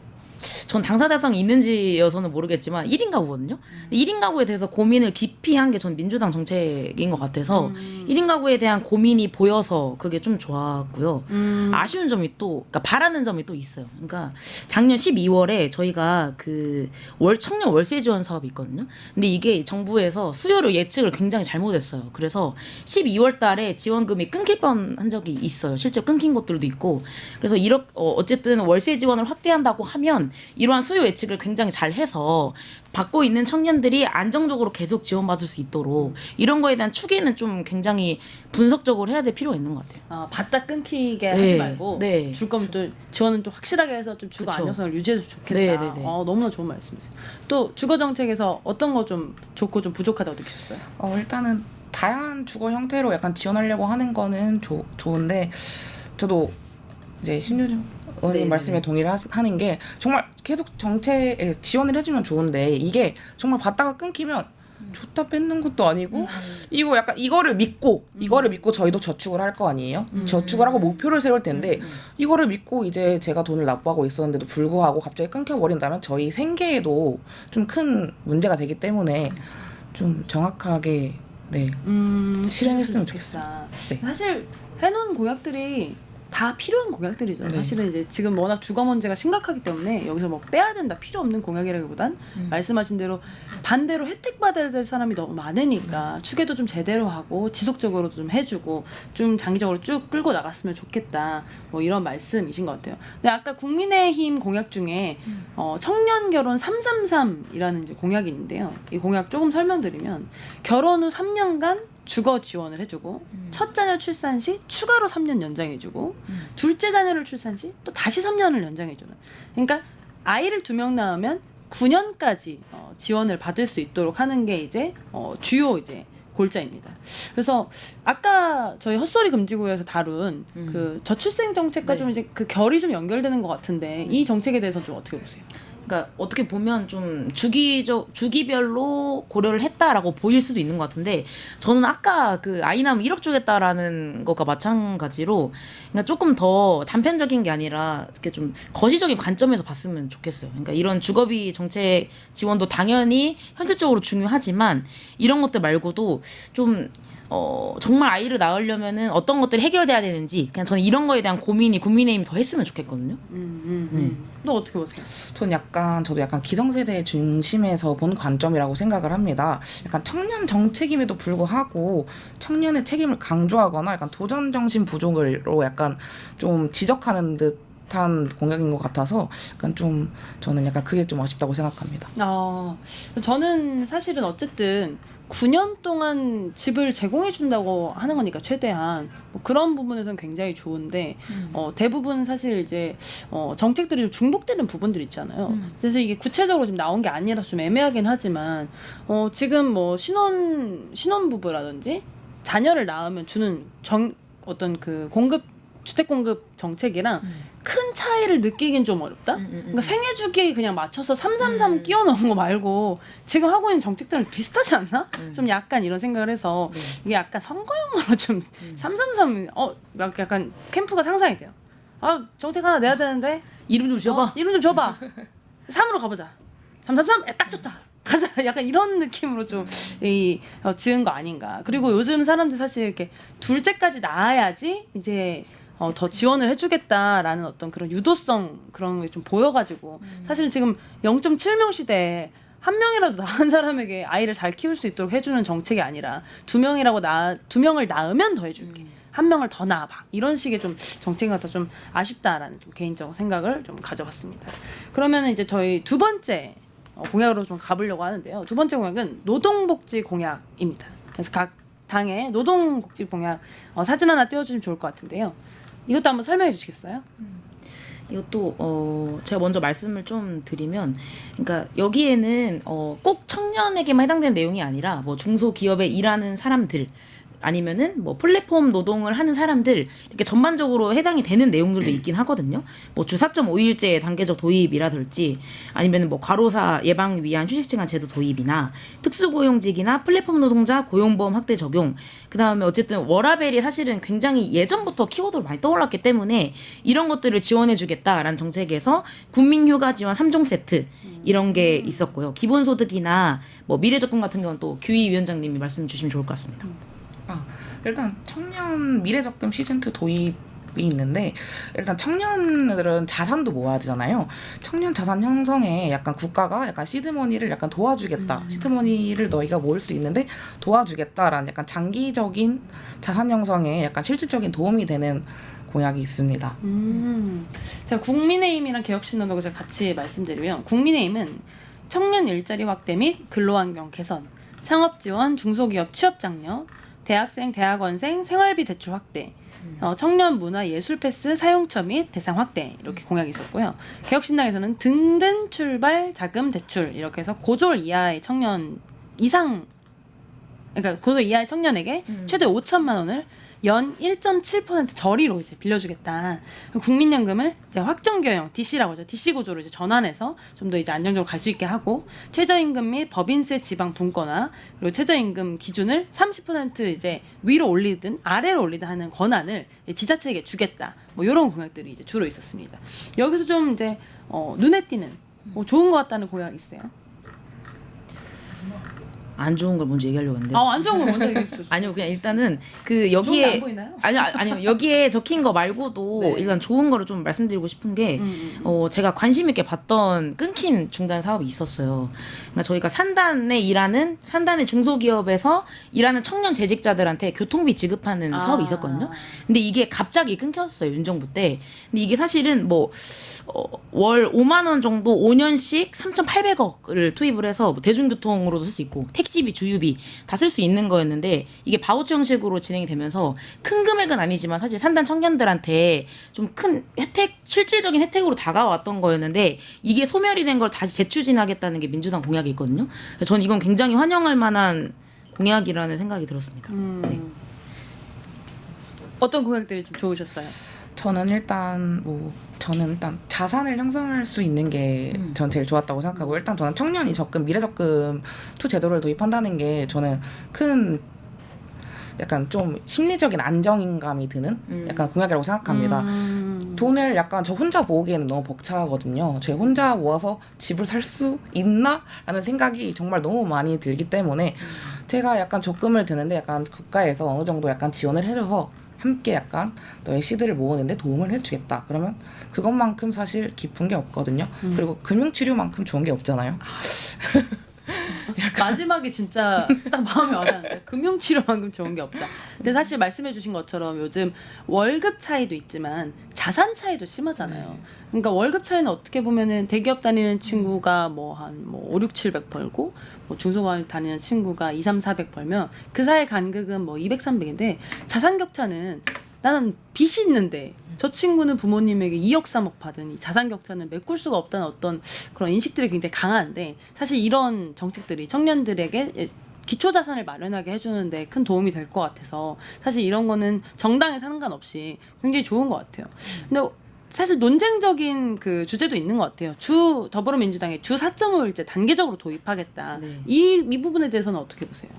전 당사자성이 있는지여서는 모르겠지만 1인 가구거든요. 1인 가구에 대해서 고민을 깊이 한 게 전 민주당 정책인 것 같아서 1인 가구에 대한 고민이 보여서 그게 좀 좋았고요. 아쉬운 점이 그러니까 바라는 점이 또 있어요. 그러니까 작년 12월에 저희가 그 청년 월세 지원 사업이 있거든요. 근데 이게 정부에서 수요료 예측을 굉장히 잘못했어요. 그래서 12월 달에 지원금이 끊길 뻔한 적이 있어요. 실제 끊긴 곳들도 있고. 그래서 어쨌든 월세 지원을 확대한다고 하면 이러한 수요 예측을 굉장히 잘 해서 받고 있는 청년들이 안정적으로 계속 지원받을 수 있도록 이런 거에 대한 추계는 좀 굉장히 분석적으로 해야 될 필요가 있는 것 같아요. 받다 끊기게 하지 말고 네. 줄 거면 또 지원은 또 확실하게 해서 좀 주거 그쵸. 안정성을 유지해서 좋겠다. 네. 너무나 좋은 말씀이세요. 또 주거 정책에서 어떤 거 좀 좋고 좀 부족하다고 느끼셨어요? 일단은 다양한 주거 형태로 약간 지원하려고 하는 거는 좋은데 저도 이제 신유정 의원님 말씀에 동의를 하는 게 정말 계속 정책에 지원을 해주면 좋은데 이게 정말 받다가 끊기면 줬다 뺏는 것도 아니고 이거 약간 이거를 믿고 저희도 저축을 할 거 아니에요? 저축을 하고 목표를 세울 텐데 이거를 믿고 이제 제가 돈을 납부하고 있었는데도 불구하고 갑자기 끊겨버린다면 저희 생계에도 좀 큰 문제가 되기 때문에 좀 정확하게 실행했으면 좋겠어요. 사실 해놓은 공약들이 다 필요한 공약들이죠. 네. 사실은 이제 지금 워낙 주거 문제가 심각하기 때문에 여기서 뭐 빼야 된다 필요 없는 공약이라기보단 말씀하신 대로 반대로 혜택 받아야 될 사람이 너무 많으니까 추계도 좀 제대로 하고 지속적으로도 좀 해주고 좀 장기적으로 쭉 끌고 나갔으면 좋겠다. 뭐 이런 말씀이신 것 같아요. 근데 아까 국민의힘 공약 중에 청년 결혼 333이라는 이제 공약이 있는데요. 이 공약 조금 설명드리면 결혼 후 3년간 주거 지원을 해주고 첫 자녀 출산 시 추가로 3년 연장해주고 둘째 자녀를 출산 시 또 다시 3년을 연장해주는. 그러니까 아이를 2명 낳으면 9년까지 지원을 받을 수 있도록 하는 게 이제 주요 이제 골자입니다. 그래서 아까 저희 헛소리 금지구에서 다룬 그 저출생 정책과 네. 좀 이제 그 결이 좀 연결되는 것 같은데 이 정책에 대해서 좀 어떻게 보세요? 그러니까 어떻게 보면 좀 주기별로 고려를 했다라고 보일 수도 있는 것 같은데 저는 아까 그 아이 낳으면 1억 주겠다라는 것과 마찬가지로 그러니까 조금 더 단편적인 게 아니라 이렇게 좀 거시적인 관점에서 봤으면 좋겠어요. 그러니까 이런 주거비 정책 지원도 당연히 현실적으로 중요하지만 이런 것들 말고도 좀 정말 아이를 낳으려면은 어떤 것들이 해결돼야 되는지 그냥 저는 이런 거에 대한 고민이 국민의힘이 더 했으면 좋겠거든요. 또 어떻게 보세요? 저도 약간 기성세대 중심에서 본 관점이라고 생각을 합니다. 약간 청년 정책임에도 불구하고 청년의 책임을 강조하거나 약간 도전 정신 부족으로 약간 좀 지적하는 듯한 공약인 것 같아서 약간 좀 저는 약간 그게 좀 아쉽다고 생각합니다. 저는 사실은 어쨌든 9년 동안 집을 제공해 준다고 하는 거니까 최대한 뭐 그런 부분에서는 굉장히 좋은데 대부분 사실 이제 정책들이 좀 중복되는 부분들 있잖아요. 그래서 이게 구체적으로 지금 나온 게 아니라 좀 애매하긴 하지만 지금 뭐 신혼부부라든지 자녀를 낳으면 주는 어떤 그 주택 공급 정책이랑 큰 차이를 느끼긴 좀 어렵다. 그러니까 생애주기에 그냥 맞춰서 333 끼워 넣은 거 말고 지금 하고 있는 정책들은 비슷하지 않나? 좀 약간 이런 생각을 해서 이게 약간 선거용으로 좀 333 약간 캠프가 상상이 돼요. 정책 하나 내야 되는데 이름 좀 지어봐. 이름 좀 줘봐. 3으로 가보자. 333? 딱 좋다. 가자. 약간 이런 느낌으로 좀 지은 거 아닌가. 그리고 요즘 사람들 사실 이렇게 둘째까지 낳아야지 이제 더 지원을 해주겠다라는 어떤 그런 유도성 그런 게 좀 보여가지고 사실 지금 0.7명 시대에 한 명이라도 낳은 사람에게 아이를 잘 키울 수 있도록 해주는 정책이 아니라 2명을 낳으면 더 해줄게. 한 명을 더 낳아봐. 이런 식의 좀 정책이 같아 좀 아쉽다라는 좀 개인적 생각을 좀 가져봤습니다. 그러면 이제 저희 두 번째 공약으로 좀 가보려고 하는데요. 두 번째 공약은 노동복지 공약입니다. 그래서 각 당의 노동복지 공약 사진 하나 띄워주시면 좋을 것 같은데요. 이것도 한번 설명해 주시겠어요? 이것도 제가 먼저 말씀을 좀 드리면 그러니까 여기에는 꼭 청년에게만 해당되는 내용이 아니라 뭐 중소기업에 일하는 사람들 아니면은 뭐 플랫폼 노동을 하는 사람들 이렇게 전반적으로 해당이 되는 내용들도 있긴 하거든요. 뭐 주 4.5일제 단계적 도입이라든지 아니면은 뭐 과로사 예방 위한 휴식시간 제도 도입이나 특수고용직이나 플랫폼 노동자 고용보험 확대 적용. 그다음에 어쨌든 워라벨이 사실은 굉장히 예전부터 키워드로 많이 떠올랐기 때문에 이런 것들을 지원해주겠다라는 정책에서 국민휴가 지원 3종 세트 이런 게 있었고요. 기본소득이나 뭐 미래적금 같은 경우는 또 규희 위원장님이 말씀 주시면 좋을 것 같습니다. 일단 청년 미래적금 시즌2 도입이 있는데 일단 청년들은 자산도 모아야 되잖아요. 청년 자산 형성에 약간 국가가 약간 시드머니를 약간 도와주겠다. 시드머니를 너희가 모을 수 있는데 도와주겠다라는 약간 장기적인 자산 형성에 약간 실질적인 도움이 되는 공약이 있습니다. 제가 국민의힘이랑 개혁신당도 제가 같이 말씀드리면 국민의힘은 청년 일자리 확대 및 근로환경 개선, 창업지원, 중소기업 취업장려, 대학생, 대학원생 생활비 대출 확대, 청년 문화 예술 패스 사용처 및 대상 확대 이렇게 공약이 있었고요. 개혁신당에서는 든든 출발 자금 대출 이렇게 해서 고졸 이하의 청년 이상 그러니까 고졸 이하의 청년에게 최대 5천만 원을 연 1.7% 저리로 이제 빌려주겠다. 국민연금을 이제 확정교형 DC라고 하죠. DC 구조로 이제 전환해서 좀 더 이제 안정적으로 갈 수 있게 하고 최저임금 및 법인세 지방 분권화 그리고 최저임금 기준을 30% 이제 위로 올리든 아래로 올리든 하는 권한을 지자체에게 주겠다. 뭐 이런 공약들이 이제 주로 있었습니다. 여기서 좀 이제 눈에 띄는 좋은 것 같다는 공약 있어요? 안 좋은 걸 먼저 얘기하려고 했는데. 안 좋은 거 먼저 얘기해 주세요. 아니요, 그냥 일단은 그 좋은 여기에 게 안 보이나요? 아니요 여기에 적힌 거 말고도 네. 일단 좋은 거를 좀 말씀드리고 싶은 게 제가 관심 있게 봤던 끊긴 중단 사업이 있었어요. 그러니까 저희가 산단의 중소기업에서 일하는 청년 재직자들한테 교통비 지급하는 사업이 있었거든요. 근데 이게 갑자기 끊겼어요, 윤정부 때. 근데 이게 사실은 월 5만 원 정도 5년씩 3,800억을 투입을 해서 대중교통으로도 쓸 수 있고 택시비, 주유비 다 쓸 수 있는 거였는데 이게 바우처 형식으로 진행이 되면서 큰 금액은 아니지만 사실 산단 청년들한테 좀 큰 실질적인 혜택으로 다가왔던 거였는데 이게 소멸이 된 걸 다시 재추진하겠다는 게 민주당 공약이 있거든요. 그래서 저는 이건 굉장히 환영할 만한 공약이라는 생각이 들었습니다. 네. 어떤 공약들이 좀 좋으셨어요? 저는 일단 자산을 형성할 수 있는 게 전 제일 좋았다고 생각하고 일단 저는 청년이 미래적금 투 제도를 도입한다는 게 저는 큰 약간 좀 심리적인 안정감이 드는 약간 공약이라고 생각합니다. 돈을 약간 저 혼자 모으기에는 너무 벅차거든요. 제가 혼자 모아서 집을 살 수 있나? 라는 생각이 정말 너무 많이 들기 때문에 제가 약간 적금을 드는데 약간 국가에서 어느 정도 약간 지원을 해줘서 함께 약간 너의 시드를 모으는데 도움을 해주겠다. 그러면 그것만큼 사실 기쁜 게 없거든요. 그리고 금융치료만큼 좋은 게 없잖아요. 마지막에 진짜 딱 마음이 와닿는데 금융치료만큼 좋은 게 없다. 근데 사실 말씀해주신 것처럼 요즘 월급 차이도 있지만 자산 차이도 심하잖아요. 그러니까 월급 차이는 어떻게 보면은 대기업 다니는 친구가 한 5, 6, 700 벌고 중소기업 다니는 친구가 2, 3, 400 벌면 그 사이 간극은 200, 300인데 자산 격차는 나는 빚이 있는데 저 친구는 부모님에게 2억, 3억 받은 이 자산 격차는 메꿀 수가 없다는 어떤 그런 인식들이 굉장히 강한데 사실 이런 정책들이 청년들에게 기초 자산을 마련하게 해주는데 큰 도움이 될 것 같아서 사실 이런 거는 정당에 상관없이 굉장히 좋은 것 같아요. 근데 사실 논쟁적인 그 주제도 있는 것 같아요. 더불어민주당의 주 4.5일제 단계적으로 도입하겠다. 네. 이 부분에 대해서는 어떻게 보세요?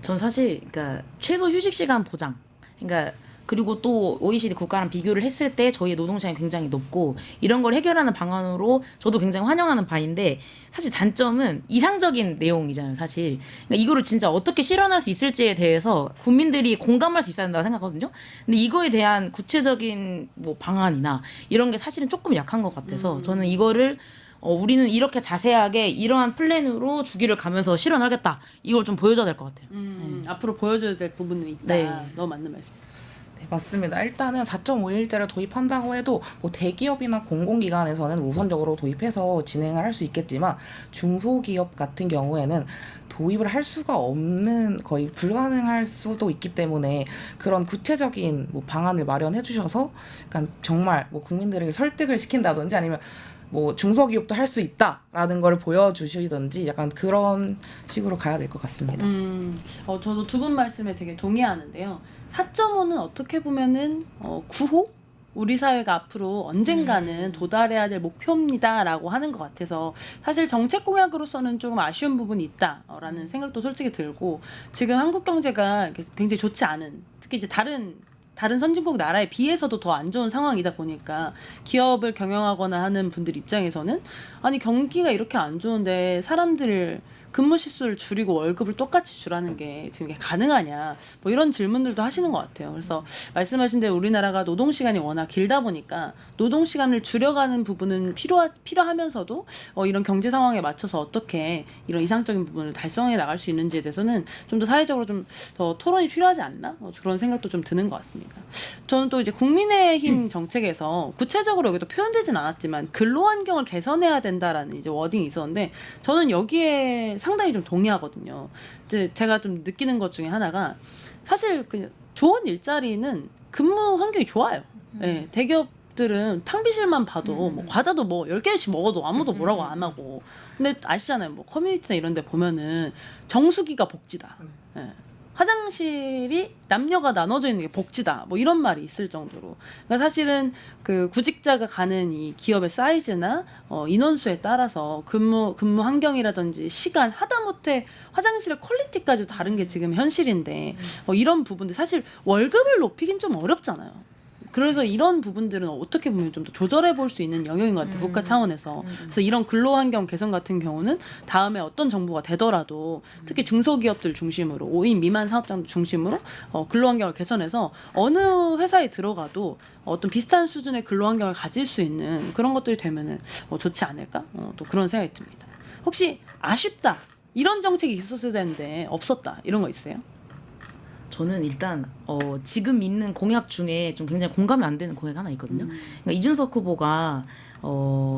전 사실 그러니까 최소 휴식 시간 보장. 그러니까 그리고 또 OECD 국가랑 비교를 했을 때 저희의 노동시간이 굉장히 높고 이런 걸 해결하는 방안으로 저도 굉장히 환영하는 바인데 사실 단점은 이상적인 내용이잖아요, 사실. 그러니까 이거를 진짜 어떻게 실현할 수 있을지에 대해서 국민들이 공감할 수 있어야 된다고 생각하거든요. 근데 이거에 대한 구체적인 방안이나 이런 게 사실은 조금 약한 것 같아서 저는 이거를 우리는 이렇게 자세하게 이러한 플랜으로 주기를 가면서 실현하겠다. 이걸 좀 보여줘야 될 것 같아요. 앞으로 보여줘야 될 부분은 있다. 네. 너무 맞는 말씀이세요. 네, 맞습니다. 일단은 4.5일제를 도입한다고 해도 대기업이나 공공기관에서는 우선적으로 도입해서 진행을 할 수 있겠지만 중소기업 같은 경우에는 도입을 할 수가 없는 거의 불가능할 수도 있기 때문에 그런 구체적인 방안을 마련해 주셔서 약간 정말 국민들에게 설득을 시킨다든지 아니면 중소기업도 할 수 있다라는 걸 보여주시든지 약간 그런 식으로 가야 될 것 같습니다. 저도 두 분 말씀에 되게 동의하는데요. 4.5는 어떻게 보면은 9호? 우리 사회가 앞으로 언젠가는 도달해야 될 목표입니다라고 하는 것 같아서 사실 정책 공약으로서는 조금 아쉬운 부분이 있다라는 생각도 솔직히 들고 지금 한국 경제가 굉장히 좋지 않은 특히 이제 다른 선진국 나라에 비해서도 더 안 좋은 상황이다 보니까 기업을 경영하거나 하는 분들 입장에서는 아니 경기가 이렇게 안 좋은데 사람들 근무 시수를 줄이고 월급을 똑같이 주라는 게 지금 이게 가능하냐 이런 질문들도 하시는 것 같아요. 그래서 말씀하신 대로 우리나라가 노동 시간이 워낙 길다 보니까 노동 시간을 줄여가는 부분은 필요하면서도 이런 경제 상황에 맞춰서 어떻게 이런 이상적인 부분을 달성해 나갈 수 있는지에 대해서는 좀 더 사회적으로 좀 더 토론이 필요하지 않나 그런 생각도 좀 드는 것 같습니다. 저는 또 이제 국민의힘 정책에서 구체적으로 여기도 표현되진 않았지만 근로 환경을 개선해야 된다라는 이제 워딩이 있었는데 저는 여기에 상당히 좀 동의하거든요. 이제 제가 좀 느끼는 것 중에 하나가 사실 그냥 좋은 일자리는 근무 환경이 좋아요. 네, 대기업들은 탕비실만 봐도 과자도 10개씩 먹어도 아무도 뭐라고 안 하고. 근데 아시잖아요. 커뮤니티나 이런 데 보면은 정수기가 복지다. 네. 화장실이 남녀가 나눠져 있는 게 복지다. 이런 말이 있을 정도로. 그러니까 사실은 그 구직자가 가는 이 기업의 사이즈나 인원수에 따라서 근무 환경이라든지 시간 하다못해 화장실의 퀄리티까지 다른 게 지금 현실인데 이런 부분들 사실 월급을 높이긴 좀 어렵잖아요. 그래서 이런 부분들은 어떻게 보면 좀 더 조절해 볼 수 있는 영역인 것 같아요. 국가 차원에서. 그래서 이런 근로환경 개선 같은 경우는 다음에 어떤 정부가 되더라도 특히 중소기업들 중심으로 5인 미만 사업장 중심으로 근로환경을 개선해서 어느 회사에 들어가도 어떤 비슷한 수준의 근로환경을 가질 수 있는 그런 것들이 되면은 좋지 않을까? 또 그런 생각이 듭니다. 혹시 아쉽다 이런 정책이 있었을 텐데 없었다 이런 거 있어요? 저는 일단 지금 있는 공약 중에 좀 굉장히 공감이 안 되는 공약 하나 있거든요. 그러니까 이준석 후보가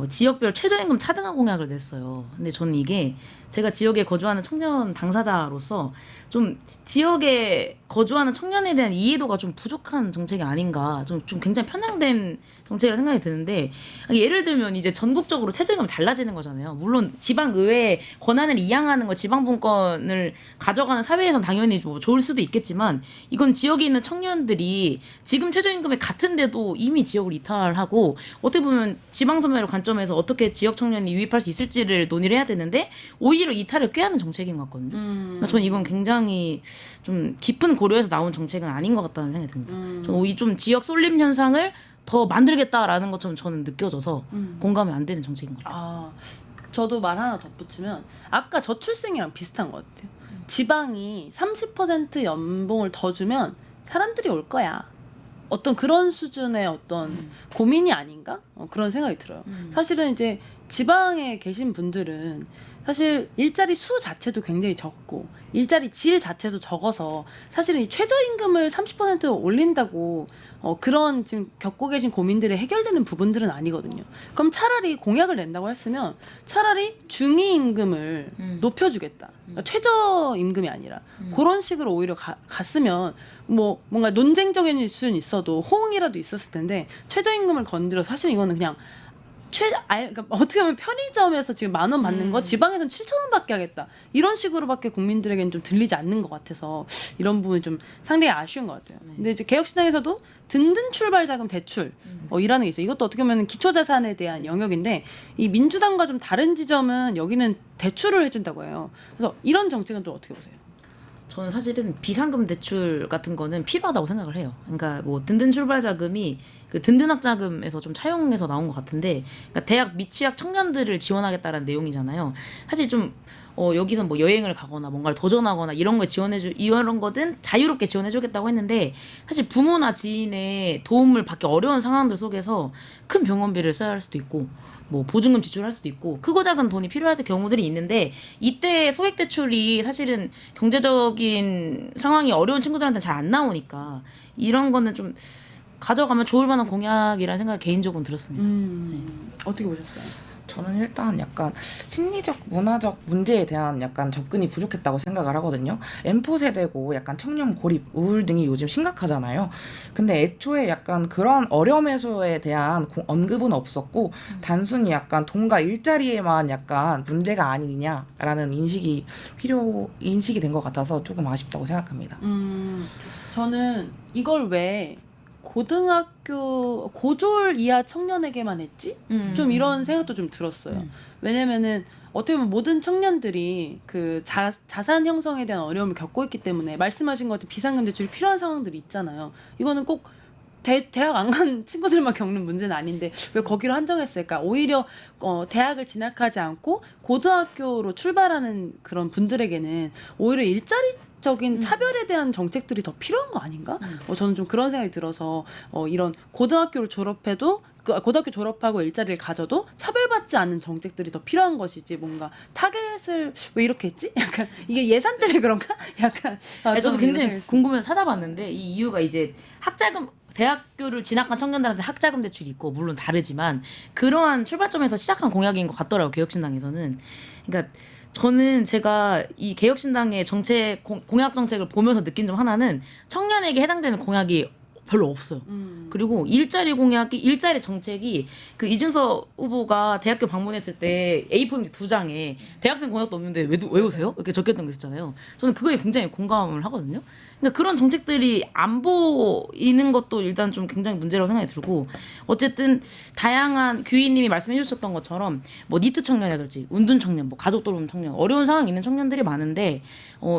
지역별 최저임금 차등화 공약을 냈어요. 근데 저는 이게 제가 지역에 거주하는 청년 당사자로서 좀 지역에 거주하는 청년에 대한 이해도가 좀 부족한 정책이 아닌가, 좀 굉장히 편향된 정책이라 생각이 드는데, 예를 들면 이제 전국적으로 최저임금이 달라지는 거잖아요. 물론 지방의회 권한을 이양하는 거, 지방분권을 가져가는 사회에선 당연히 뭐 좋을 수도 있겠지만, 이건 지역에 있는 청년들이 지금 최저임금이 같은데도 이미 지역을 이탈하고, 어떻게 보면 지방소멸 관점에서 어떻게 지역 청년이 유입할 수 있을지를 논의를 해야 되는데 오히려 이탈을 꾀하는 정책인 것 같거든요. 그러니까 저는 이건 굉장히 좀 깊은 고려에서 나온 정책은 아닌 것 같다는 생각이 듭니다. 저는 오히려 좀 지역 쏠림 현상을 더 만들겠다라는 것처럼 저는 느껴져서 공감이 안 되는 정책인 것 같아요. 저도 말 하나 덧붙이면 아까 저출생이랑 비슷한 것 같아요. 지방이 30% 연봉을 더 주면 사람들이 올 거야. 어떤 그런 수준의 어떤 고민이 아닌가? 그런 생각이 들어요. 사실은 이제 지방에 계신 분들은 사실 일자리 수 자체도 굉장히 적고 일자리 질 자체도 적어서 사실은 이 최저임금을 30% 올린다고 그런 지금 겪고 계신 고민들이 해결되는 부분들은 아니거든요. 그럼 차라리 공약을 낸다고 했으면 차라리 중위임금을 높여주겠다. 그러니까 최저임금이 아니라 그런 식으로 오히려 갔으면 뭐 뭔가 논쟁적인 수는 있어도 호응이라도 있었을 텐데 최저임금을 건드려 사실 이거는 그냥 그러니까 어떻게 보면 편의점에서 지금 10,000원 받는 거 지방에서는 7,000원밖에 하겠다 이런 식으로밖에 국민들에게는 좀 들리지 않는 것 같아서 이런 부분이 좀 상당히 아쉬운 것 같아요. 근데 이제 개혁신당에서도 든든 출발자금 대출 이라는 게 있어요. 이것도 어떻게 보면 기초자산에 대한 영역인데 이 민주당과 좀 다른 지점은 여기는 대출을 해준다고 해요. 그래서 이런 정책은 또 어떻게 보세요? 저는 사실은 비상금 대출 같은 거는 필요하다고 생각을 해요. 그러니까 뭐 든든 출발 자금이 그 든든 학자금에서 좀 차용해서 나온 것 같은데, 그러니까 대학 미취학 청년들을 지원하겠다라는 내용이잖아요. 사실 좀 여기서 뭐 여행을 가거나 뭔가를 도전하거나 이런 걸 이런 거든 자유롭게 지원해주겠다고 했는데, 사실 부모나 지인의 도움을 받기 어려운 상황들 속에서 큰 병원비를 써야 할 수도 있고 뭐 보증금 지출할 수도 있고 크고 작은 돈이 필요할 경우들이 있는데, 이때 소액 대출이 사실은 경제적인 상황이 어려운 친구들한테 잘 안 나오니까 이런 거는 좀 가져가면 좋을 만한 공약이라는 생각이 개인적으로 들었습니다. 어떻게 보셨어요? 저는 일단 약간 심리적, 문화적 문제에 대한 약간 접근이 부족했다고 생각을 하거든요. M4 세대고 약간 청년 고립, 우울 등이 요즘 심각하잖아요. 근데 애초에 약간 그런 어려움 해소에 대한 언급은 없었고 단순히 약간 돈과 일자리에만 약간 문제가 아니냐라는 인식이 된 것 같아서 조금 아쉽다고 생각합니다. 저는 이걸 왜 고등학교 고졸 이하 청년에게만 했지? 좀 이런 생각도 좀 들었어요. 왜냐면은 어떻게 보면 모든 청년들이 그 자산 형성에 대한 어려움을 겪고 있기 때문에 말씀하신 것 같은 비상금 대출이 필요한 상황들이 있잖아요. 이거는 꼭 대학 안 간 친구들만 겪는 문제는 아닌데 왜 거기로 한정했을까? 오히려 대학을 진학하지 않고 고등학교로 출발하는 그런 분들에게는 오히려 일자리적인 차별에 대한 정책들이 더 필요한 거 아닌가? 저는 좀 그런 생각이 들어서 이런 고등학교를 졸업해도 고등학교 졸업하고 일자리를 가져도 차별받지 않는 정책들이 더 필요한 것이지 뭔가 타겟을 왜 이렇게 했지? 약간 이게 예산 때문에 그런가? 약간 저도 굉장히 궁금해서 찾아봤는데 이 이유가 이제 학자금 대학교를 진학한 청년들한테 학자금 대출이 있고 물론 다르지만 그러한 출발점에서 시작한 공약인 것 같더라고요. 개혁신당에서는. 그러니까 저는 제가 이 개혁신당의 정책 공약 정책을 보면서 느낀 점 하나는 청년에게 해당되는 공약이 별로 없어요. 그리고 일자리 정책이 그 이준석 후보가 대학교 방문했을 때 A4용지 2장에 대학생 공약도 없는데 왜 오세요? 이렇게 적혔던 거 있었잖아요. 저는 그거에 굉장히 공감을 하거든요. 그러니까 그런 정책들이 안 보이는 것도 일단 좀 굉장히 문제라고 생각이 들고 어쨌든 다양한 규희님이 말씀해 주셨던 것처럼 뭐 니트 청년이라든지 운둔 청년, 뭐 가족 돌봄 청년 어려운 상황이 있는 청년들이 많은데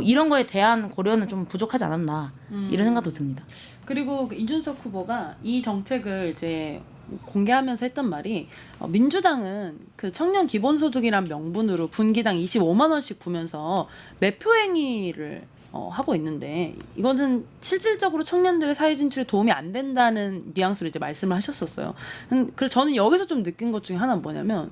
이런 거에 대한 고려는 좀 부족하지 않았나 이런 생각도 듭니다. 그리고 그 이준석 후보가 이 정책을 이제 공개하면서 했던 말이 민주당은 그 청년 기본소득이란 명분으로 분기당 25만 원씩 부면서 매표 행위를 하고 있는데 이것은 실질적으로 청년들의 사회 진출에 도움이 안 된다는 뉘앙스로 이제 말씀을 하셨었어요. 그래서 저는 여기서 좀 느낀 것 중에 하나는 뭐냐면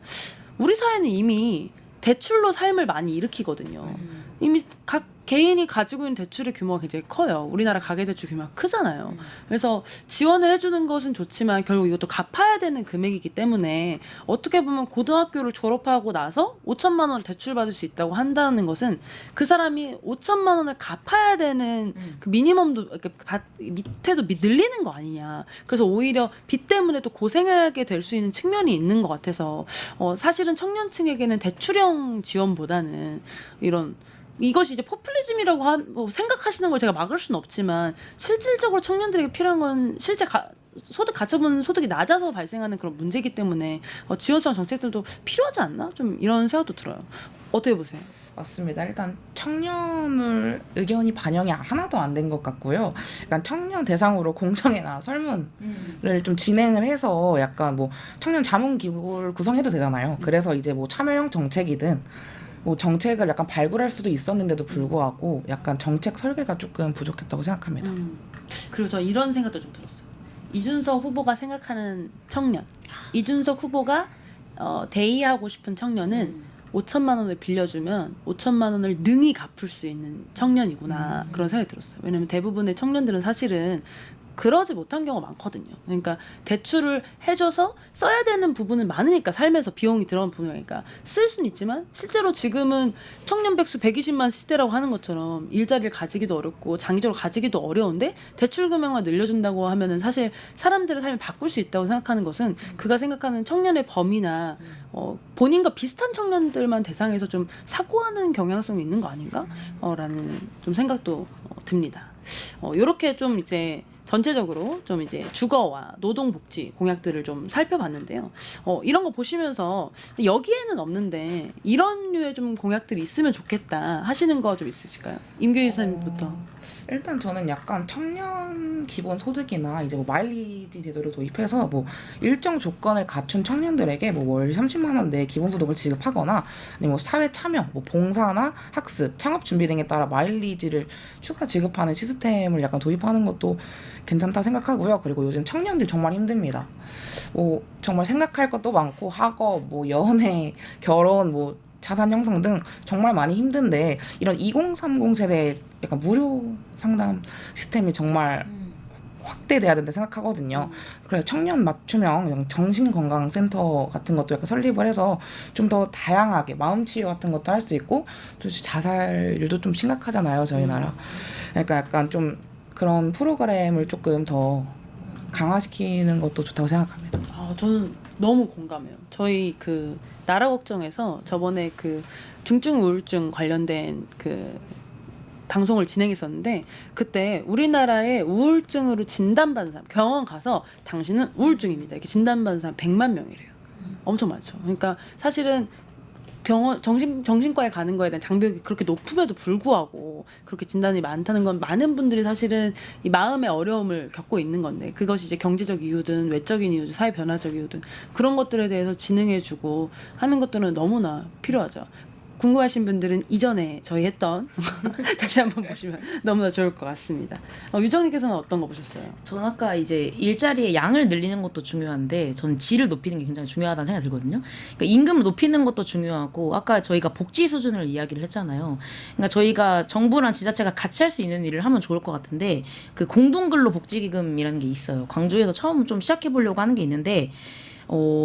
우리 사회는 이미 대출로 삶을 많이 일으키거든요. 이미 각 개인이 가지고 있는 대출의 규모가 굉장히 커요. 우리나라 가계대출 규모가 크잖아요. 그래서 지원을 해주는 것은 좋지만 결국 이것도 갚아야 되는 금액이기 때문에 어떻게 보면 고등학교를 졸업하고 나서 5천만 원을 대출받을 수 있다고 한다는 것은 그 사람이 5천만 원을 갚아야 되는 그 미니멈도 밑에도 늘리는 거 아니냐. 그래서 오히려 빚 때문에 또 고생하게 될 수 있는 측면이 있는 것 같아서 사실은 청년층에게는 대출형 지원보다는 이것이 이제 포퓰리즘이라고 뭐 생각하시는 걸 제가 막을 수는 없지만 실질적으로 청년들에게 필요한 건 실제 가처분 소득이 낮아서 발생하는 그런 문제이기 때문에 지원성 정책들도 필요하지 않나? 좀 이런 생각도 들어요. 어떻게 보세요? 맞습니다. 일단 청년을 의견이 반영이 하나도 안 된 것 같고요. 약간 청년 대상으로 공청회나 설문을 좀 진행을 해서 약간 뭐 청년 자문 기구를 구성해도 되잖아요. 그래서 이제 뭐 참여형 정책이든 뭐 정책을 약간 발굴할 수도 있었는데도 불구하고 약간 정책 설계가 조금 부족했다고 생각합니다. 그리고 저 이런 생각도 좀 들었어요. 이준석 후보가 생각하는 청년, 이준석 후보가 대의하고 싶은 청년은 5천만 원을 빌려주면 5천만 원을 능히 갚을 수 있는 청년이구나 그런 생각이 들었어요. 왜냐하면 대부분의 청년들은 사실은 그러지 못한 경우가 많거든요. 그러니까 대출을 해줘서 써야 되는 부분은 많으니까 삶에서 비용이 들어간 부분이니까 쓸 수는 있지만 실제로 지금은 청년 백수 120만 시대라고 하는 것처럼 일자리를 가지기도 어렵고 장기적으로 가지기도 어려운데 대출 금액만 늘려준다고 하면은 사실 사람들의 삶을 바꿀 수 있다고 생각하는 것은 그가 생각하는 청년의 범위나 본인과 비슷한 청년들만 대상해서 좀 사고하는 경향성이 있는 거 아닌가? 라는 좀 생각도 듭니다. 요렇게 좀 이제 전체적으로 좀 이제 주거와 노동복지 공약들을 좀 살펴봤는데요. 이런 거 보시면서 여기에는 없는데 이런 류의 좀 공약들이 있으면 좋겠다 하시는 거 좀 있으실까요? 임규희 선생님부터. 일단 저는 약간 청년 기본 소득이나 이제 뭐 마일리지 제도를 도입해서 뭐 일정 조건을 갖춘 청년들에게 뭐 월 30만 원 내 기본 소득을 지급하거나 아니면 뭐 사회 참여, 뭐 봉사나 학습, 창업 준비 등에 따라 마일리지를 추가 지급하는 시스템을 약간 도입하는 것도 괜찮다 생각하고요. 그리고 요즘 청년들 정말 힘듭니다. 뭐 정말 생각할 것도 많고 학업, 뭐 연애, 결혼, 뭐 자산 형성 등 정말 많이 힘든데 이런 2030 세대 약간 무료 상담 시스템이 정말 확대돼야 된다 생각하거든요. 그래서 청년 맞춤형 정신건강센터 같은 것도 약간 설립을 해서 좀 더 다양하게 마음치유 같은 것도 할 수 있고 또 자살률도 좀 심각하잖아요, 저희 나라. 그러니까 약간 좀 그런 프로그램을 조금 더 강화시키는 것도 좋다고 생각합니다. 저는 너무 공감해요. 저희 그 나라 걱정에서 저번에 그 중증 우울증 관련된 그 방송을 진행했었는데 그때 우리나라에 우울증으로 진단받은 사람 병원 가서 당신은 우울증입니다 이렇게 진단받은 사람 100만 명이래요. 엄청 많죠. 그러니까 사실은 병원 정신과에 가는 거에 대한 장벽이 그렇게 높음에도 불구하고 그렇게 진단이 많다는 건 많은 분들이 사실은 이 마음의 어려움을 겪고 있는 건데 그것이 이제 경제적 이유든 외적인 이유든 사회 변화적 이유든 그런 것들에 대해서 진흥해주고 하는 것들은 너무나 필요하죠. 궁금하신 분들은 이전에 저희 했던 다시 한번 보시면 너무나 좋을 것 같습니다. 유정님께서는 어떤 거 보셨어요? 전 아까 이제 일자리의 양을 늘리는 것도 중요한데 전 질을 높이는 게 굉장히 중요하다는 생각이 들거든요. 그러니까 임금을 높이는 것도 중요하고 아까 저희가 복지 수준을 이야기를 했잖아요. 그러니까 저희가 정부랑 지자체가 같이 할 수 있는 일을 하면 좋을 것 같은데 그 공동근로 복지기금이라는 게 있어요. 광주에서 처음 좀 시작해 보려고 하는 게 있는데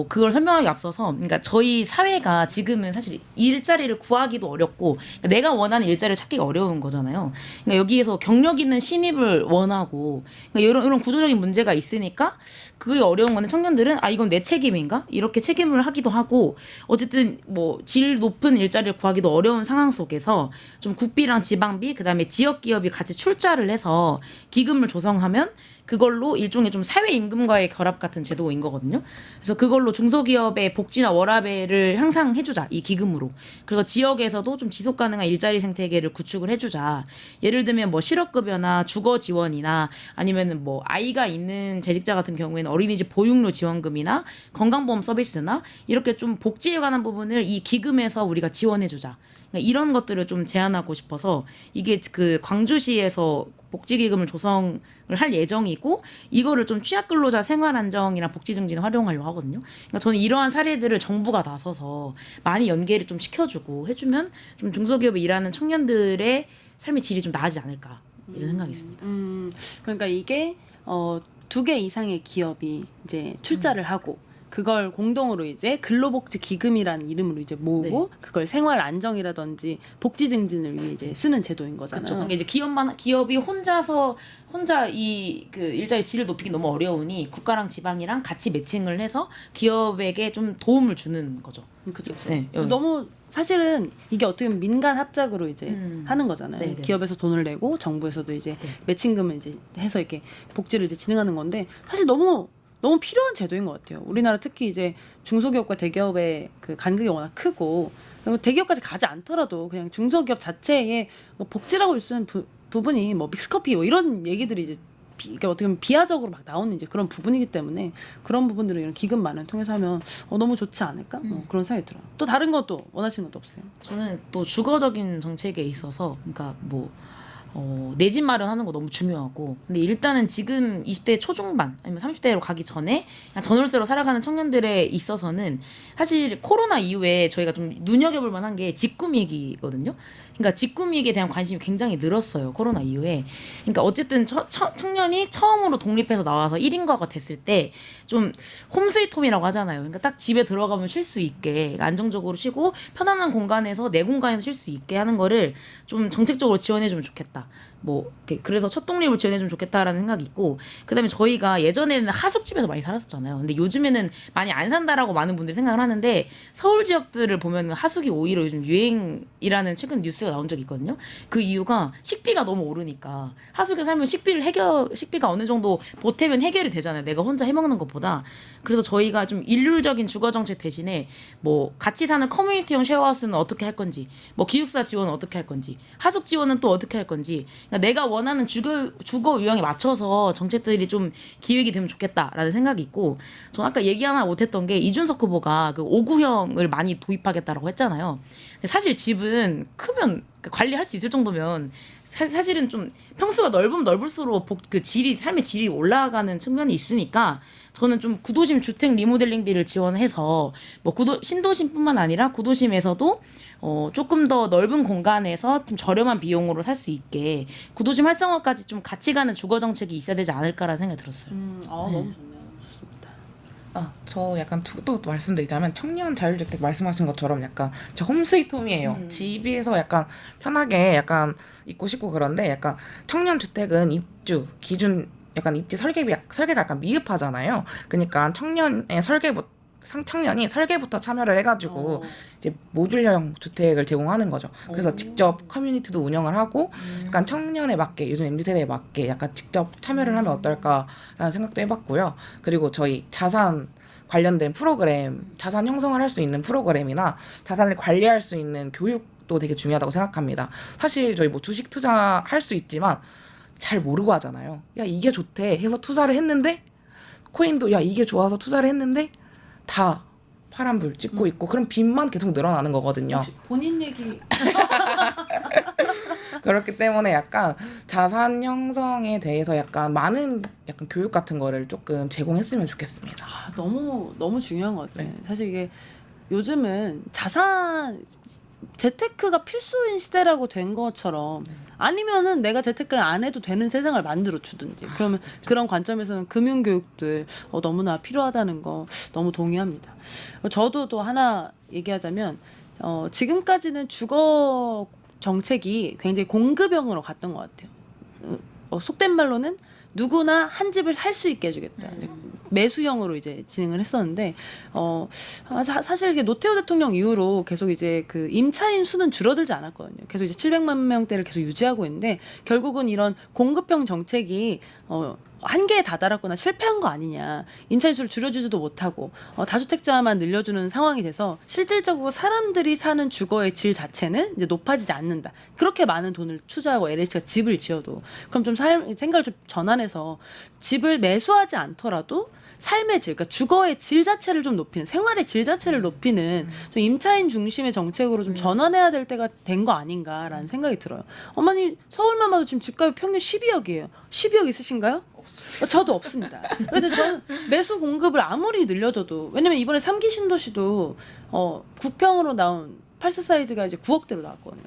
그걸 설명하기 앞서서, 그러니까 저희 사회가 지금은 사실 일자리를 구하기도 어렵고, 그러니까 내가 원하는 일자리를 찾기가 어려운 거잖아요. 그러니까 여기에서 경력 있는 신입을 원하고, 그러니까 이런 구조적인 문제가 있으니까 그게 어려운 거는 청년들은 이건 내 책임인가? 이렇게 책임을 하기도 하고, 어쨌든 뭐 질 높은 일자리를 구하기도 어려운 상황 속에서 좀 국비랑 지방비, 그다음에 지역 기업이 같이 출자를 해서 기금을 조성하면 그걸로 일종의 좀 사회 임금과의 결합 같은 제도인 거거든요. 그래서 그걸로 중소기업의 복지나 워라밸을 향상해주자, 이 기금으로. 그래서 지역에서도 좀 지속 가능한 일자리 생태계를 구축을 해주자. 예를 들면 뭐 실업급여나 주거 지원이나 아니면은 뭐 아이가 있는 재직자 같은 경우에는 어린이집 보육료 지원금이나 건강보험 서비스나 이렇게 좀 복지에 관한 부분을 이 기금에서 우리가 지원해주자. 그러니까 이런 것들을 좀 제안하고 싶어서 이게 그 광주시에서 복지기금을 조성을 할 예정이고, 이거를 좀 취약근로자 생활안정이랑 복지증진에 활용하려고 하거든요. 그러니까 저는 이러한 사례들을 정부가 나서서 많이 연계를 좀 시켜주고 해주면 좀 중소기업에 일하는 청년들의 삶의 질이 좀 나아지지 않을까, 이런 생각이 있습니다. 그러니까 이게 2개 이상의 기업이 이제 출자를 하고 그걸 공동으로 이제 근로복지 기금이라는 이름으로 이제 모으고 그걸 생활 안정이라든지 복지 증진을 위해 이제 쓰는 제도인 거잖아요. 그렇죠. 그러니까 이제 기업이 혼자 이 그 일자리 질을 높이기 너무 어려우니 국가랑 지방이랑 같이 매칭을 해서 기업에게 좀 도움을 주는 거죠. 그죠. 네. 너무 사실은 이게 어떻게 보면 민간 합작으로 이제 하는 거잖아요. 네네. 기업에서 돈을 내고 정부에서도 이제 매칭금을 이제 해서 이렇게 복지를 이제 진행하는 건데 사실 너무 필요한 제도인 것 같아요. 우리나라 특히 이제 중소기업과 대기업의 그 간극이 워낙 크고, 그리고 대기업까지 가지 않더라도 그냥 중소기업 자체의 뭐 복지라고 쓰는 부분이 뭐 믹스커피 뭐 이런 얘기들이 이제 그러니까 어떻게 보면 비하적으로 막 나오는 이제 그런 부분이기 때문에 그런 부분들을 이런 기금 마련을 통해서 하면 너무 좋지 않을까? 그런 생각이 들어요. 또 다른 것도 원하시는 것도 없어요? 저는 또 주거적인 정책에 있어서, 그러니까 뭐 내 집 마련하는 거 너무 중요하고, 근데 일단은 지금 20대 초중반 아니면 30대로 가기 전에 그냥 전월세로 살아가는 청년들에 있어서는 사실 코로나 이후에 저희가 좀 눈여겨볼 만한 게 직구미기거든요. 그러니까 직구미기에 대한 관심이 굉장히 늘었어요, 코로나 이후에. 그러니까 어쨌든 청년이 처음으로 독립해서 나와서 1인 가구가 됐을 때 좀 홈스위트홈이라고 하잖아요. 그러니까 딱 집에 들어가면 쉴 수 있게 안정적으로 쉬고 편안한 공간에서 내 공간에서 쉴 수 있게 하는 거를 좀 정책적으로 지원해주면 좋겠다. 뭐 그래서 첫 독립을 지원해주면 좋겠다라는 생각이 있고, 그다음에 저희가 예전에는 하숙집에서 많이 살았었잖아요. 근데 요즘에는 많이 안 산다라고 많은 분들이 생각을 하는데, 서울 지역들을 보면 하숙이 오히려 요즘 유행이라는 최근 뉴스가 나온 적이 있거든요. 그 이유가 식비가 너무 오르니까. 하숙에 살면 식비가 어느 정도 보태면 해결이 되잖아요, 내가 혼자 해먹는 것보다. 그래서 저희가 좀 일률적인 주거 정책 대신에 뭐 같이 사는 커뮤니티형 쉐어하우스는 어떻게 할 건지, 뭐 기숙사 지원은 어떻게 할 건지, 하숙 지원은 또 어떻게 할 건지, 그러니까 내가 원하는 주거 유형에 맞춰서 정책들이 좀 기획이 되면 좋겠다라는 생각이 있고, 전 아까 얘기 하나 못했던 게 이준석 후보가 그 5구형을 많이 도입하겠다라고 했잖아요. 근데 사실 집은 크면 관리할 수 있을 정도면 사실은 좀 평수가 넓으면 넓을수록 삶의 질이 올라가는 측면이 있으니까, 저는 좀 구도심 주택 리모델링비를 지원해서 뭐 신도심뿐만 아니라 구도심에서도 조금 더 넓은 공간에서 좀 저렴한 비용으로 살 수 있게 구도심 활성화까지 좀 같이 가는 주거 정책이 있어야 되지 않을까라는 생각이 들었어요. 너무 좋네요. 좋습니다. 저 약간 또 말씀드리자면 청년 자율주택 말씀하신 것처럼 약간 저 홈스위트홈이에요. 집에서 약간 편하게 약간 있고 싶고 그런데, 약간 청년 주택은 입주 기준 약간 입지 설계가 약간 미흡하잖아요. 그러니까 청년이 설계부터 참여를 해가지고 이제 모듈형 주택을 제공하는 거죠. 그래서 직접 커뮤니티도 운영을 하고, 약간 청년에 맞게, 요즘 MZ세대에 맞게 약간 직접 참여를 하면 어떨까라는 생각도 해봤고요. 그리고 저희 자산 관련된 프로그램, 자산 형성을 할 수 있는 프로그램이나 자산을 관리할 수 있는 교육도 되게 중요하다고 생각합니다. 사실 저희 뭐 주식 투자할 수 있지만 잘 모르고 하잖아요. 야, 이게 좋대 해서 투자를 했는데, 코인도 야, 이게 좋아서 투자를 했는데 다 파란불 찍고 있고, 그럼 빚만 계속 늘어나는 거거든요. 혹시 본인 얘기 그렇기 때문에 약간 자산 형성에 대해서 약간 많은 약간 교육 같은 거를 조금 제공했으면 좋겠습니다. 너무 중요한 것 같아요. 사실 이게 요즘은 자산 재테크가 필수인 시대라고 된 것처럼 아니면은 내가 재테크를 안 해도 되는 세상을 만들어 주든지 그러면 그런 관점에서는 금융교육들 너무나 필요하다는 거 너무 동의합니다. 저도 또 하나 얘기하자면 지금까지는 주거 정책이 굉장히 공급형으로 갔던 것 같아요. 속된 말로는 누구나 한 집을 살 수 있게 해주겠다. 이제 매수형으로 이제 진행을 했었는데 사실 이게 노태우 대통령 이후로 계속 이제 그 임차인 수는 줄어들지 않았거든요. 계속 이제 700만 명대를 계속 유지하고 있는데 결국은 이런 공급형 정책이 한계에 다다랐거나 실패한 거 아니냐. 임차인 수를 줄여주지도 못하고 다주택자만 늘려주는 상황이 돼서 실질적으로 사람들이 사는 주거의 질 자체는 이제 높아지지 않는다. 그렇게 많은 돈을 투자하고 LH가 집을 지어도 그럼 좀 생각을 좀 전환해서 집을 매수하지 않더라도 삶의 질, 그러니까 주거의 질 자체를 좀 높이는, 생활의 질 자체를 높이는 좀 임차인 중심의 정책으로 좀 전환해야 될 때가 된 거 아닌가라는 생각이 들어요. 어머니 서울만 봐도 지금 집값이 평균 12억이에요. 12억 있으신가요? 저도 없습니다. 그래서 저는 매수 공급을 아무리 늘려줘도 왜냐면 이번에 3기 신도시도 9평으로 나온 8세 사이즈가 이제 9억대로 나왔거든요.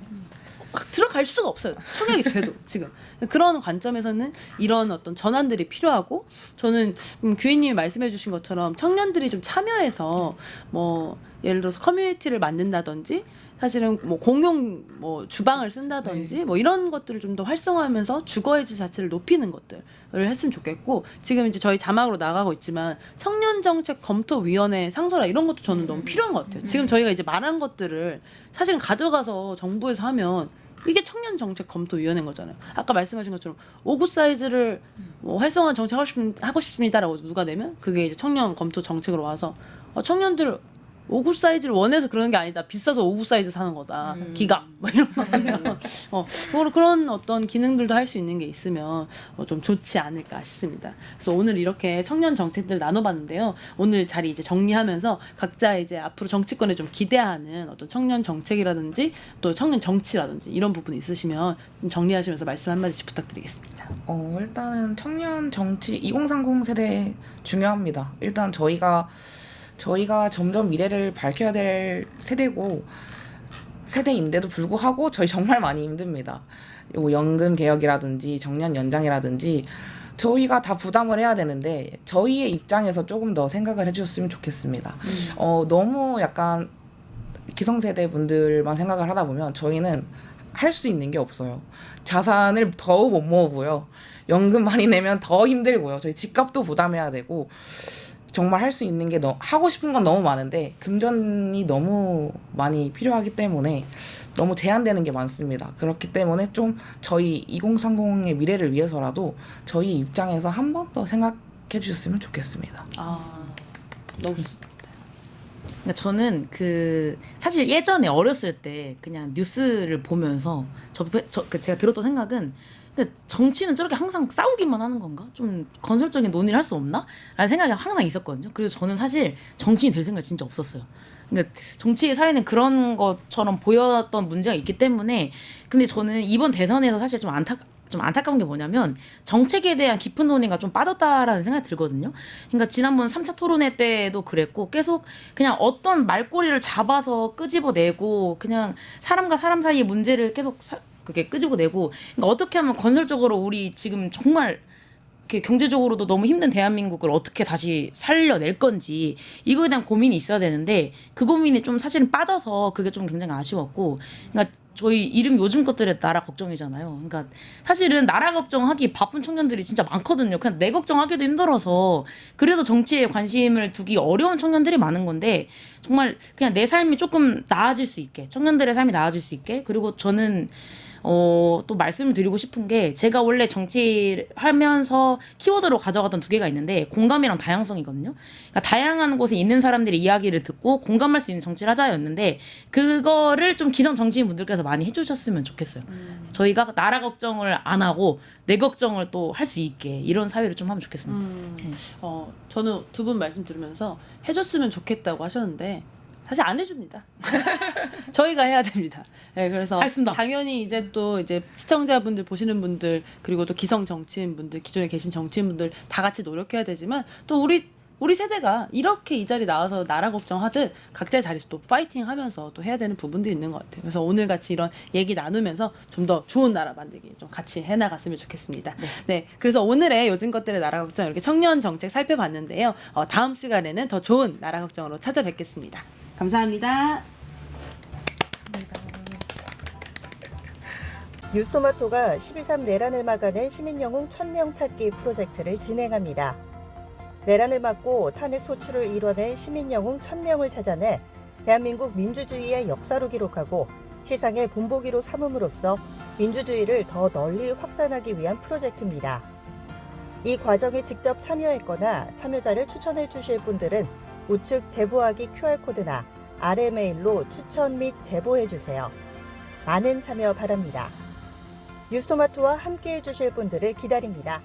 들어갈 수가 없어요. 청약이 돼도 지금 그런 관점에서는 이런 어떤 전환들이 필요하고 저는 규희님이 말씀해주신 것처럼 청년들이 좀 참여해서 뭐 예를 들어서 커뮤니티를 만든다든지 사실은 뭐 공용 뭐 주방을 쓴다든지 뭐 이런 것들을 좀 더 활성화하면서 주거의 질 자체를 높이는 것들을 했으면 좋겠고 지금 이제 저희 자막으로 나가고 있지만 청년정책 검토위원회 상설화 이런 것도 저는 너무 필요한 것 같아요. 지금 저희가 이제 말한 것들을 사실은 가져가서 정부에서 하면 이게 청년정책 검토위원회인 거잖아요. 아까 말씀하신 것처럼 5구 사이즈를 뭐 활성화 정책 하고 싶습니다라고 누가 내면 그게 이제 청년 검토 정책으로 와서 청년들 5구 사이즈를 원해서 그러는 게 아니다. 비싸서 5구 사이즈 사는 거다. 기각 뭐 이런 거 그런 어떤 기능들도 할 수 있는 게 있으면 좀 좋지 않을까 싶습니다. 그래서 오늘 이렇게 청년 정책들 나눠봤는데요. 오늘 자리 이제 정리하면서 각자 이제 앞으로 정치권에 좀 기대하는 어떤 청년 정책이라든지 또 청년 정치라든지 이런 부분 있으시면 좀 정리하시면서 말씀 한마디씩 부탁드리겠습니다. 일단은 청년 정치 2030 세대 중요합니다. 일단 저희가 점점 미래를 밝혀야 될 세대인데도 불구하고 저희 정말 많이 힘듭니다. 요 연금 개혁이라든지 정년 연장이라든지 저희가 다 부담을 해야 되는데 저희의 입장에서 조금 더 생각을 해주셨으면 좋겠습니다. 너무 약간 기성세대 분들만 생각을 하다 보면 저희는 할 수 있는 게 없어요. 자산을 더 못 모으고요. 연금 많이 내면 더 힘들고요. 저희 집값도 부담해야 되고 정말 할 수 있는 게 하고 싶은 건 너무 많은데 금전이 너무 많이 필요하기 때문에 너무 제한되는 게 많습니다. 그렇기 때문에 좀 저희 2030의 미래를 위해서라도 저희 입장에서 한 번 더 생각해 주셨으면 좋겠습니다. 너무 좋습니다. 그러니까 저는 사실 예전에 어렸을 때 그냥 뉴스를 보면서 제가 들었던 생각은 정치는 저렇게 항상 싸우기만 하는 건가? 좀 건설적인 논의를 할 수 없나? 라는 생각이 항상 있었거든요. 그래서 저는 사실 정치인이 될 생각이 진짜 없었어요. 그러니까 정치의 사회는 그런 것처럼 보였던 문제가 있기 때문에 근데 저는 이번 대선에서 사실 좀 안타까운 게 뭐냐면 정책에 대한 깊은 논의가 좀 빠졌다라는 생각이 들거든요. 그러니까 지난번 3차 토론회 때도 그랬고 계속 그냥 어떤 말꼬리를 잡아서 끄집어내고 그냥 사람과 사람 사이의 문제를 계속 그렇게 끄집어내고 그러니까 어떻게 하면 건설적으로 우리 지금 정말 이렇게 경제적으로도 너무 힘든 대한민국을 어떻게 다시 살려낼 건지 이거에 대한 고민이 있어야 되는데 그 고민이 좀 사실은 빠져서 그게 좀 굉장히 아쉬웠고 그러니까 저희 이름 요즘 것들의 나라 걱정이잖아요. 그러니까 사실은 나라 걱정하기 바쁜 청년들이 진짜 많거든요. 그냥 내 걱정하기도 힘들어서 그래도 정치에 관심을 두기 어려운 청년들이 많은 건데 정말 그냥 내 삶이 조금 나아질 수 있게 청년들의 삶이 나아질 수 있게 그리고 저는 또 말씀을 드리고 싶은 게 제가 원래 정치하면서 키워드로 가져갔던 두 개가 있는데 공감이랑 다양성이거든요. 그러니까 다양한 곳에 있는 사람들의 이야기를 듣고 공감할 수 있는 정치를 하자였는데 그거를 좀 기성 정치인분들께서 많이 해주셨으면 좋겠어요. 저희가 나라 걱정을 안 하고 내 걱정을 또 할 수 있게 이런 사회를 좀 하면 좋겠습니다. 네. 저는 두 분 말씀 들으면서 해줬으면 좋겠다고 하셨는데 사실 안 해줍니다. 저희가 해야 됩니다. 네, 그래서 알겠습니다. 당연히 이제 또 이제 시청자분들 보시는 분들 그리고 또 기성 정치인분들 기존에 계신 정치인분들 다 같이 노력해야 되지만 또 우리 우리 세대가 이렇게 이 자리 나와서 나라 걱정하듯 각자의 자리에서 또 파이팅하면서 또 해야 되는 부분도 있는 것 같아요. 그래서 오늘 같이 이런 얘기 나누면서 좀 더 좋은 나라 만들기 좀 같이 해나갔으면 좋겠습니다. 네, 그래서 오늘의 요즘 것들의 나라 걱정 이렇게 청년 정책 살펴봤는데요. 다음 시간에는 더 좋은 나라 걱정으로 찾아뵙겠습니다. 감사합니다. 뉴스토마토가 12.3 내란을 막아낸 시민영웅 1000명 찾기 프로젝트를 진행합니다. 내란을 막고 탄핵 소추를 이뤄낸 시민영웅 1000명을 찾아내 대한민국 민주주의의 역사로 기록하고 시상의 본보기로 삼음으로써 민주주의를 더 널리 확산하기 위한 프로젝트입니다. 이 과정에 직접 참여했거나 참여자를 추천해 주실 분들은 우측 제보하기 QR코드나 아래 메일로 추천 및 제보해 주세요. 많은 참여 바랍니다. 뉴스토마토와 함께해 주실 분들을 기다립니다.